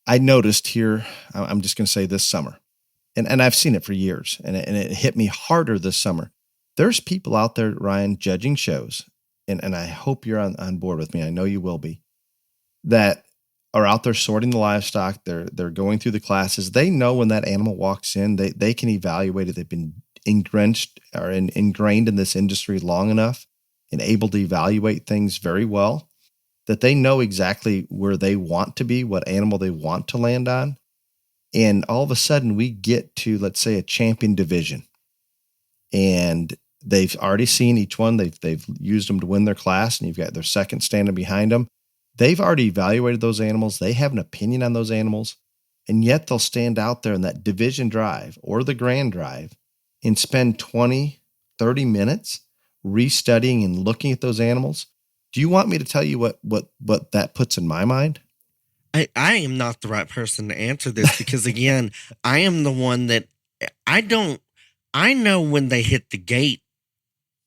I noticed here. I'm just going to say this summer, and I've seen it for years, and it hit me harder this summer. There's people out there, Ryan, judging shows, and I hope you're on board with me. I know you will be, that are out there sorting the livestock. They're going through the classes. They know when that animal walks in, they can evaluate it. They've been ingrained in this industry long enough and able to evaluate things very well, that they know exactly where they want to be, what animal they want to land on. And all of a sudden we get to, let's say, a champion division, and they've already seen each one. They've used them to win their class, and you've got their second standing behind them. They've already evaluated those animals. They have an opinion on those animals, and yet they'll stand out there in that division drive or the grand drive and spend 20, 30 minutes restudying and looking at those animals. Do you want me to tell you what that puts in my mind? I am not the right person to answer this because, again, I am the one that I know when they hit the gate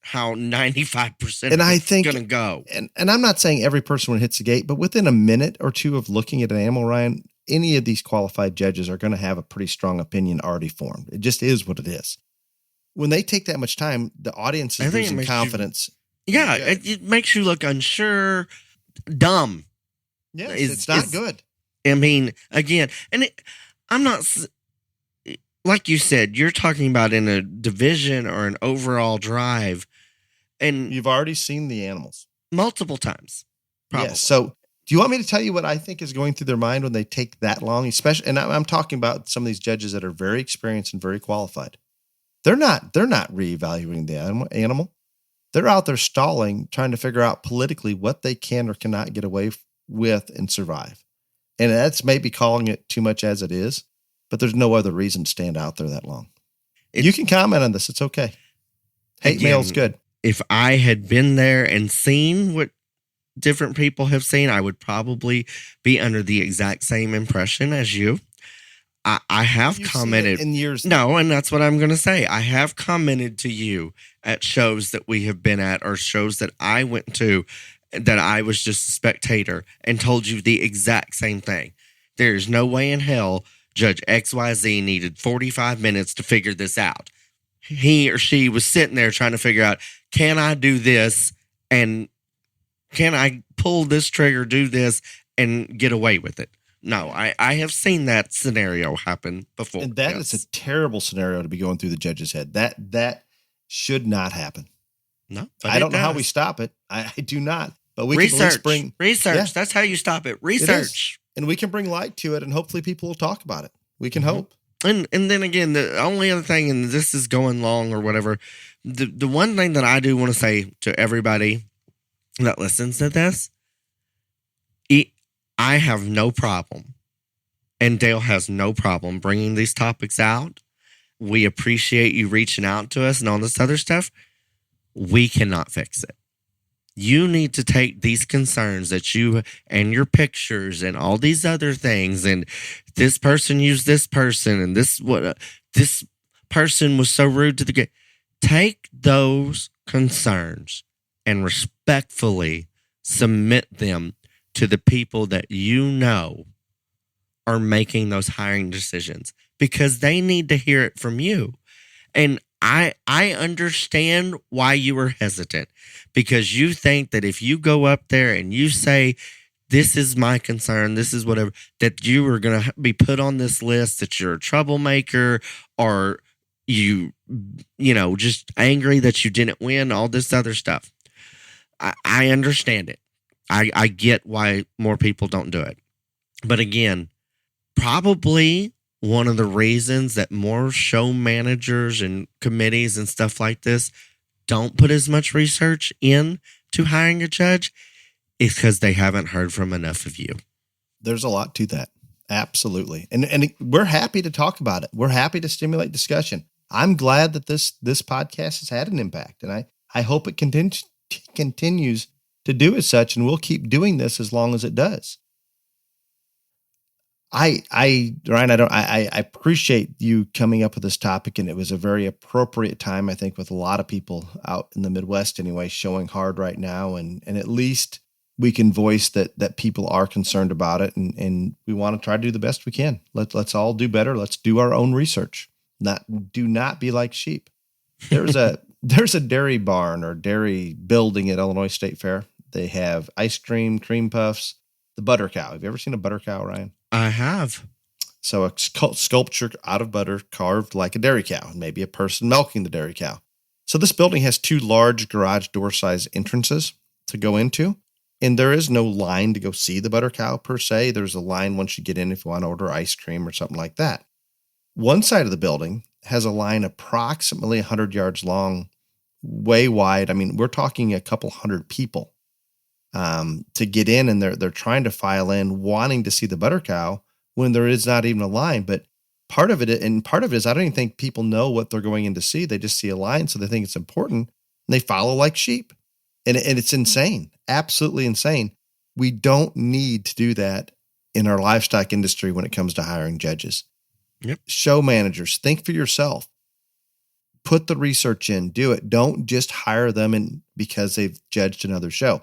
how 95% and I it's think going to go. And I'm not saying every person when it hits the gate, but within a minute or two of looking at an animal, Ryan, any of these qualified judges are going to have a pretty strong opinion already formed. It just is what it is. When they take that much time, the audience is losing confidence. It makes you look unsure, dumb. Yeah, it's not good. I mean, again, and I'm not, like you said, you're talking about in a division or an overall drive. And you've already seen the animals multiple times. Probably. Yes. So do you want me to tell you what I think is going through their mind when they take that long? Especially, and I'm talking about some of these judges that are very experienced and very qualified. They're not reevaluating the animal. They're out there stalling, trying to figure out politically what they can or cannot get away with and survive. And that's maybe calling it too much as it is, but there's no other reason to stand out there that long. You can comment on this. It's okay. Hate mail's good. If I had been there and seen what different people have seen, I would probably be under the exact same impression as you. I have commented in years. No, and that's what I'm going to say. I have commented to you at shows that we have been at or shows that I went to that I was just a spectator and told you the exact same thing. There's no way in hell Judge XYZ needed 45 minutes to figure this out. He or she was sitting there trying to figure out, can I do this and can I pull this trigger, do this and get away with it? No, I have seen that scenario happen before. And that is a terrible scenario to be going through the judge's head. That should not happen. No, I don't know how we stop it. I do not. But we research, can at least bring research. Yeah. That's how you stop it. Research. And we can bring light to it, and hopefully people will talk about it. We can hope. And then again, the only other thing, and this is going long or whatever, the one thing that I do want to say to everybody that listens to this, I have no problem, and Dale has no problem bringing these topics out. We appreciate you reaching out to us and all this other stuff. We cannot fix it. You need to take these concerns that you and your pictures and all these other things, and this person used this person, and this person was so rude to the game. Take those concerns and respectfully submit them to the people that you know are making those hiring decisions, because they need to hear it from you. And I understand why you were hesitant, because you think that if you go up there and you say, this is my concern, this is whatever, that you are going to be put on this list, that you're a troublemaker, or just angry that you didn't win, all this other stuff. I understand it. I get why more people don't do it. But again, probably one of the reasons that more show managers and committees and stuff like this don't put as much research in to hiring a judge is because they haven't heard from enough of you. There's a lot to that. Absolutely. And we're happy to talk about it. We're happy to stimulate discussion. I'm glad that this podcast has had an impact, and I hope it continues to do as such, and we'll keep doing this as long as it does. Ryan, I appreciate you coming up with this topic, and it was a very appropriate time, I think, with a lot of people out in the Midwest anyway, showing hard right now. And at least we can voice that people are concerned about it. And we want to try to do the best we can. Let's all do better. Let's do our own research. Do not be like sheep. There's a dairy barn or dairy building at Illinois State Fair. They have ice cream, cream puffs, the butter cow. Have you ever seen a butter cow, Ryan? I have. So a sculpture out of butter carved like a dairy cow, and maybe a person milking the dairy cow. So this building has 2 large garage door size entrances to go into, and there is no line to go see the butter cow per se. There's a line once you get in if you want to order ice cream or something like that. One side of the building has a line approximately 100 yards long, way wide. I mean, we're talking a couple hundred people to get in, and they're trying to file in, wanting to see the butter cow when there is not even a line. But part of it is I don't even think people know what they're going in to see. They just see a line, so they think it's important, and they follow like sheep. And it's insane, absolutely insane. We don't need to do that in our livestock industry when it comes to hiring judges. Yep. Show managers, think for yourself. Put the research in, do it. Don't just hire them because they've judged another show.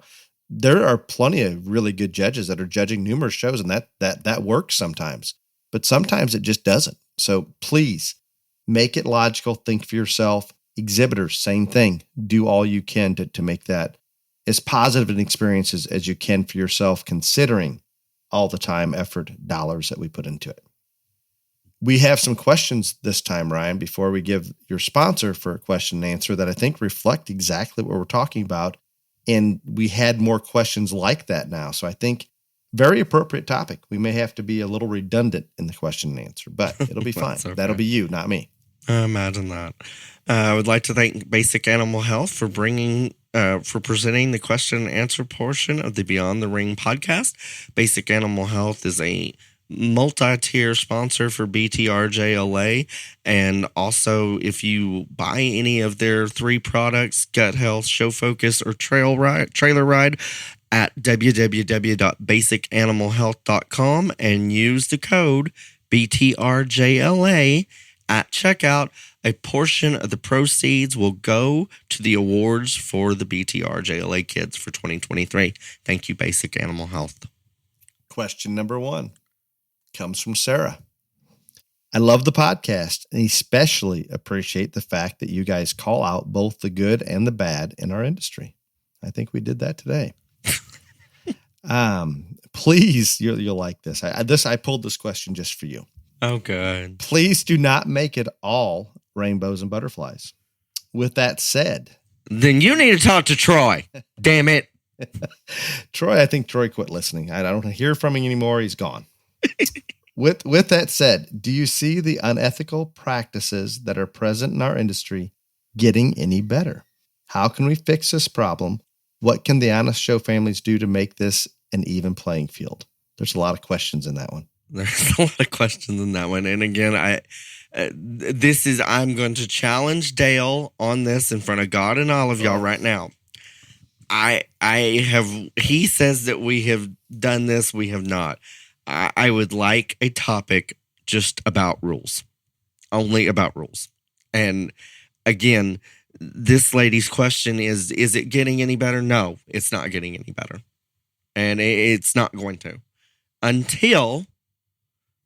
There are plenty of really good judges that are judging numerous shows, and that works sometimes, but sometimes it just doesn't. So please make it logical. Think for yourself. Exhibitors, same thing. Do all you can to make that as positive an experience as you can for yourself, considering all the time, effort, dollars that we put into it. We have some questions this time, Ryan, before we give your sponsor for a question and answer that I think reflect exactly what we're talking about. And we had more questions like that now. So I think very appropriate topic. We may have to be a little redundant in the question and answer, but it'll be fine. Okay. That'll be you, not me. Imagine that. I would like to thank Basic Animal Health for presenting the question and answer portion of the Beyond the Ring podcast. Basic Animal Health is a multi-tier sponsor for BTRJLA, and also if you buy any of their 3 products, Gut Health, Show Focus, or Trailer Ride, at www.basicanimalhealth.com and use the code BTRJLA at checkout, a portion of the proceeds will go to the awards for the BTRJLA kids for 2023. Thank you, Basic Animal Health. Question number 1 comes from Sarah. I love the podcast and especially appreciate the fact that you guys call out both the good and the bad in our industry. I think we did that today. Please, you'll like this. I pulled this question just for you. Oh, good. Please do not make it all rainbows and butterflies. With that said, then you need to talk to Troy. Damn it. Troy, I think Troy quit listening. I don't hear from him anymore. He's gone. With that said, do you see the unethical practices that are present in our industry getting any better? How can we fix this problem? What can the honest show families do to make this an even playing field? There's a lot of questions in that one. There's a lot of questions in that one. And again, I'm going to challenge Dale on this in front of God and all of y'all right now. he says that we have done this, we have not. I would like a topic just about rules, only about rules. And again, this lady's question is it getting any better? No, it's not getting any better. And it's not going to until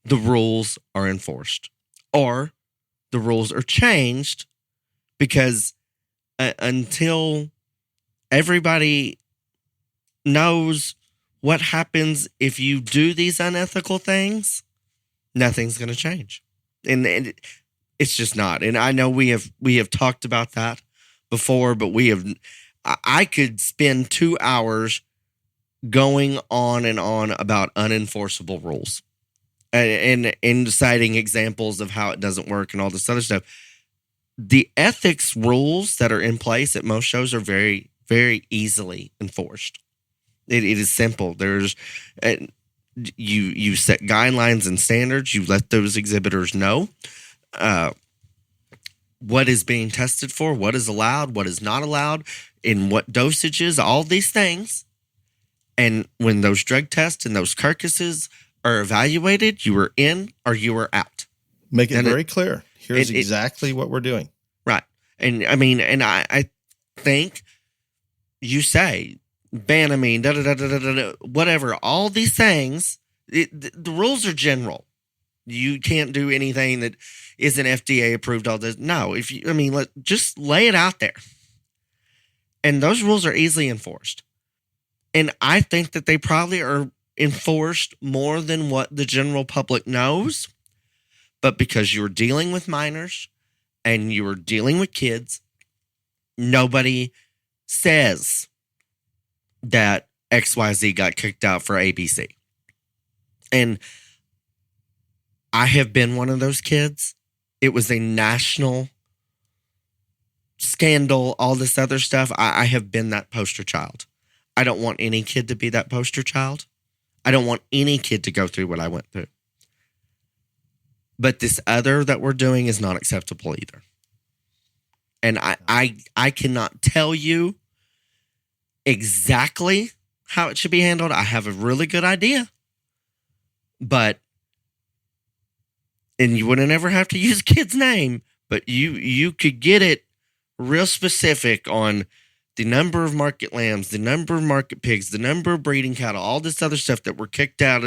the rules are enforced or the rules are changed, because until everybody knows what happens if you do these unethical things, nothing's going to change. And it's just not. And I know we have talked about that before, but I could spend 2 hours going on and on about unenforceable rules and citing examples of how it doesn't work and all this other stuff. The ethics rules that are in place at most shows are very, very easily enforced. It is simple. There's you set guidelines and standards. You let those exhibitors know what is being tested for, what is allowed, what is not allowed, in what dosages, all these things. And when those drug tests and those carcasses are evaluated, you are in or you are out. Make it very clear. Here's exactly what we're doing. Right. And I mean, and I think you say Banamine, whatever, all these things, the rules are general. You can't do anything that isn't FDA approved. All this. No, just lay it out there. And those rules are easily enforced. And I think that they probably are enforced more than what the general public knows. But because you're dealing with minors and you're dealing with kids, nobody says that XYZ got kicked out for ABC. And I have been one of those kids. It was a national scandal, all this other stuff. I have been that poster child. I don't want any kid to be that poster child. I don't want any kid to go through what I went through. But this other that we're doing is not acceptable either. And I cannot tell you exactly how it should be handled. I have a really good idea. And you wouldn't ever have to use a kid's name, but you could get it real specific on the number of market lambs, the number of market pigs, the number of breeding cattle, all this other stuff that were kicked out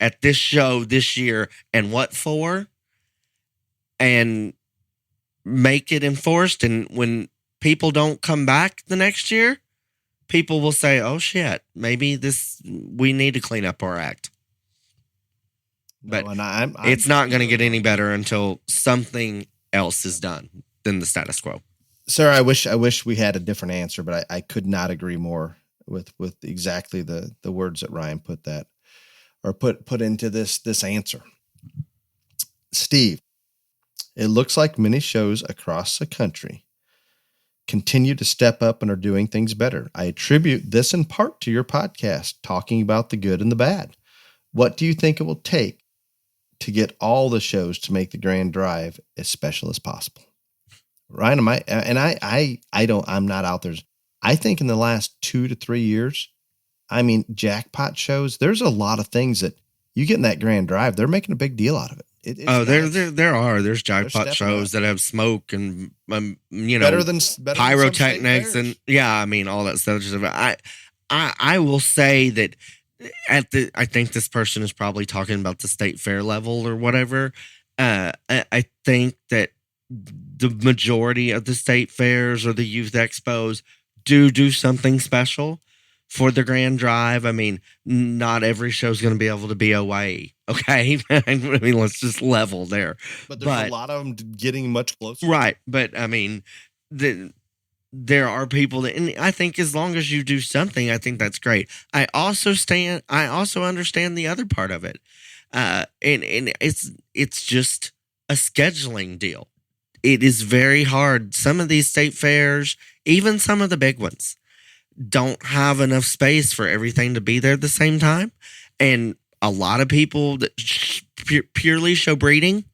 at this show this year, and what for, and make it enforced. And when people don't come back the next year, people will say, oh shit, maybe we need to clean up our act. But it's not going to get any better until something else is done than the status quo. Sir, I wish we had a different answer, but I could not agree more with exactly the words that Ryan put into this answer. Steve, it looks like many shows across the country continue to step up and are doing things better. I attribute this in part to your podcast, talking about the good and the bad. What do you think it will take to get all the shows to make the Grand Drive as special as possible? Ryan, I'm not out there. I think in the last 2 to 3 years, jackpot shows, there's a lot of things that you get in that Grand Drive. They're making a big deal out of it. There's jackpot shows that have smoke and, better than pyrotechnics and all that stuff. I will say that I think this person is probably talking about the state fair level or whatever. I think that the majority of the state fairs or the youth expos do something special for the Grand Drive. Not every show is going to be able to be OYE. Okay. Let's just level there. But there's a lot of them getting much closer. Right. But there are people that, and I think as long as you do something, I think that's great. I also understand the other part of it. And it's just a scheduling deal. It is very hard. Some of these state fairs, even some of the big ones, don't have enough space for everything to be there at the same time. And a lot of people that purely show breeding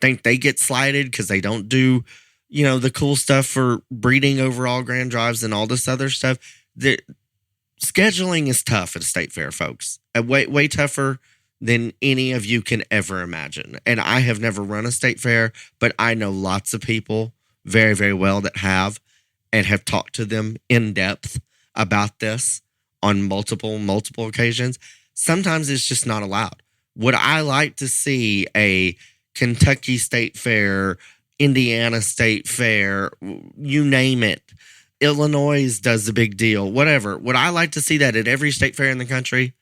think they get slighted because they don't do, the cool stuff for breeding overall Grand Drives and all this other stuff. the scheduling is tough at a state fair, folks. Way tougher than any of you can ever imagine. And I have never run a state fair, but I know lots of people very, very well that have, and have talked to them in depth about this on multiple occasions. Sometimes it's just not allowed. Would I like to see a Kentucky State Fair, Indiana State Fair, you name it, Illinois does a big deal, whatever. Would I like to see that at every state fair in the country?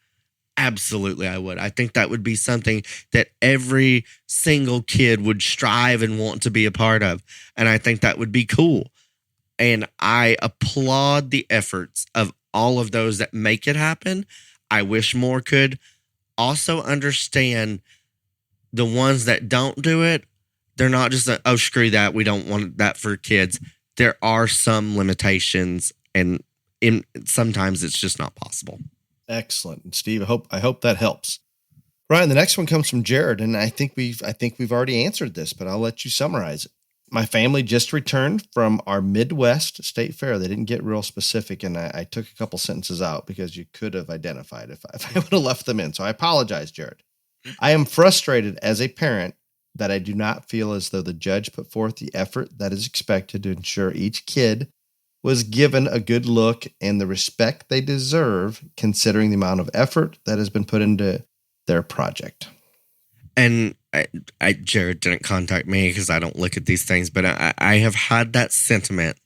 Absolutely, I would. I think that would be something that every single kid would strive and want to be a part of. And I think that would be cool. And I applaud the efforts of all of those that make it happen. I wish more could. Also understand the ones that don't do it, they're not just, oh, screw that, we don't want that for kids. There are some limitations, and sometimes it's just not possible. Excellent. And Steve, I hope that helps. Ryan, the next one comes from Jared, and I think we've already answered this, but I'll let you summarize it. My family just returned from our Midwest State Fair. They didn't get real specific, and I took a couple sentences out because you could have identified if I would have left them in. So I apologize, Jared. I am frustrated as a parent that I do not feel as though the judge put forth the effort that is expected to ensure each kid was given a good look and the respect they deserve, considering the amount of effort that has been put into their project. And Jared didn't contact me because I don't look at these things, but I have had that sentiment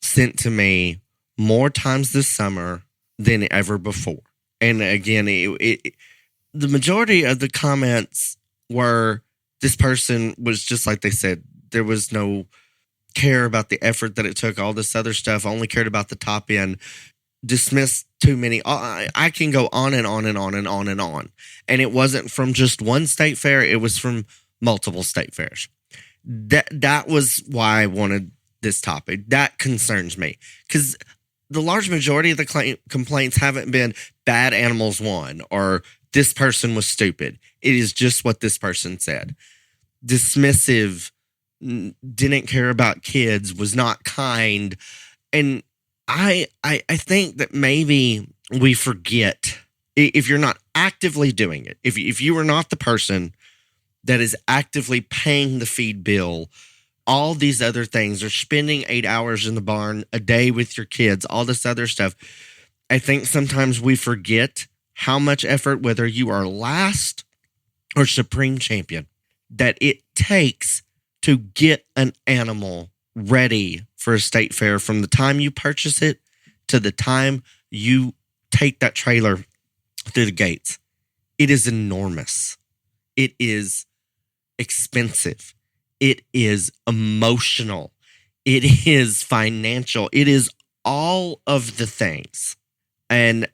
sent to me more times this summer than ever before. And again, the majority of the comments were, this person was just like they said, there was no care about the effort that it took, all this other stuff, only cared about the top end, dismissed too many. I can go on and on and on and on and on. And it wasn't from just one state fair, it was from multiple state fairs. That was why I wanted this topic. That concerns me because the large majority of the complaints haven't been bad animals won or this person was stupid. It is just what this person said. Dismissive, didn't care about kids, was not kind. And I think that maybe we forget, if you're not actively doing it, if you are not the person that is actively paying the feed bill, all these other things, or spending 8 hours in the barn a day with your kids, all this other stuff, I think sometimes we forget how much effort, whether you are last or supreme champion, that it takes to get an animal ready for a state fair, from the time you purchase it to the time you take that trailer through the gates. It is enormous. It is expensive. It is emotional. It is financial. It is all of the things. And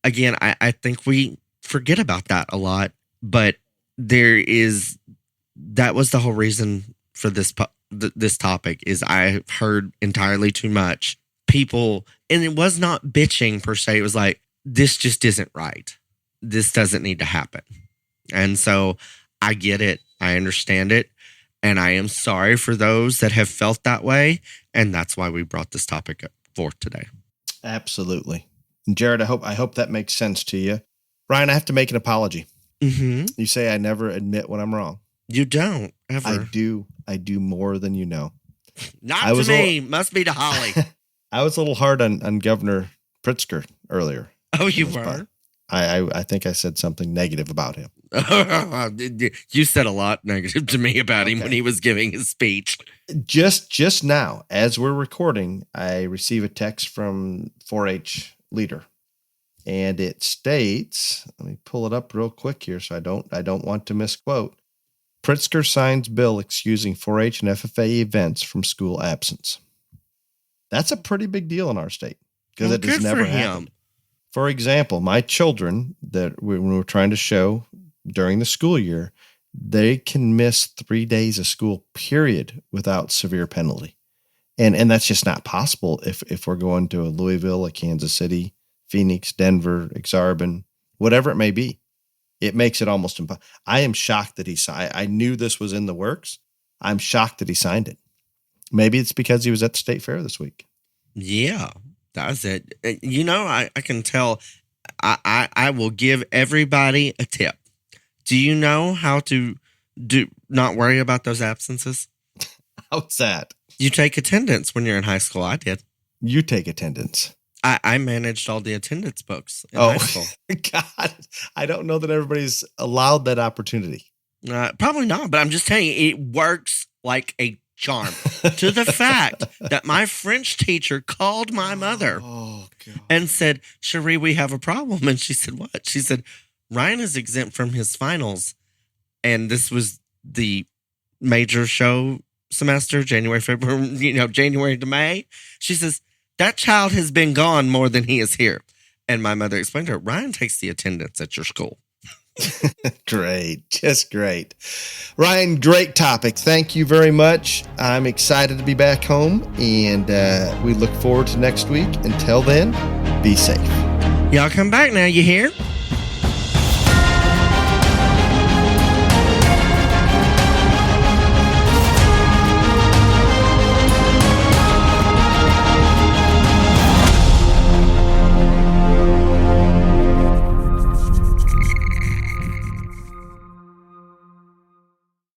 again, I think we forget about that a lot, but that was the whole reason for this topic. Is I've heard entirely too much people, and it was not bitching per se. It was like, this just isn't right. This doesn't need to happen. And so I get it. I understand it. And I am sorry for those that have felt that way. And that's why we brought this topic up forth today. Absolutely. And Jared, I hope that makes sense to you. Ryan, I have to make an apology. Mm-hmm. You say I never admit when I'm wrong. You don't, ever. I do more than you know. Not to me. Must be to Holly. I was a little hard on Governor Pritzker earlier. Oh, you were? I think I said something negative about him. You said a lot negative to me about him when he was giving his speech. Just now, as we're recording, I receive a text from 4-H leader, and it states, let me pull it up real quick here so I don't want to misquote. Pritzker signs bill excusing 4-H and FFA events from school absence. That's a pretty big deal in our state because it has never happened. For example, my children that when we're trying to show during the school year, they can miss 3 days of school, period, without severe penalty. And that's just not possible if we're going to a Louisville, a Kansas City, Phoenix, Denver, Exarban, whatever it may be. It makes it almost impossible. I am shocked that he signed. I knew this was in the works. I'm shocked that he signed it. Maybe it's because he was at the state fair this week. Yeah. Does it? I can tell. I will give everybody a tip. Do you know how to not worry about those absences? How's that? You take attendance when you're in high school. I did. You take attendance. I managed all the attendance books in high school. God, I don't know that everybody's allowed that opportunity. Probably not, but I'm just telling you, it works like a charm. To the fact that my French teacher called my mother and said, Cherie, we have a problem. And she said, what? She said, Ryan is exempt from his finals. And this was the major show semester, January, February, January to May. She says, that child has been gone more than he is here. And my mother explained to her, Ryan takes the attendance at your school. Great. Just great. Ryan, great topic. Thank you very much. I'm excited to be back home, and we look forward to next week. Until then, be safe. Y'all come back now, you hear?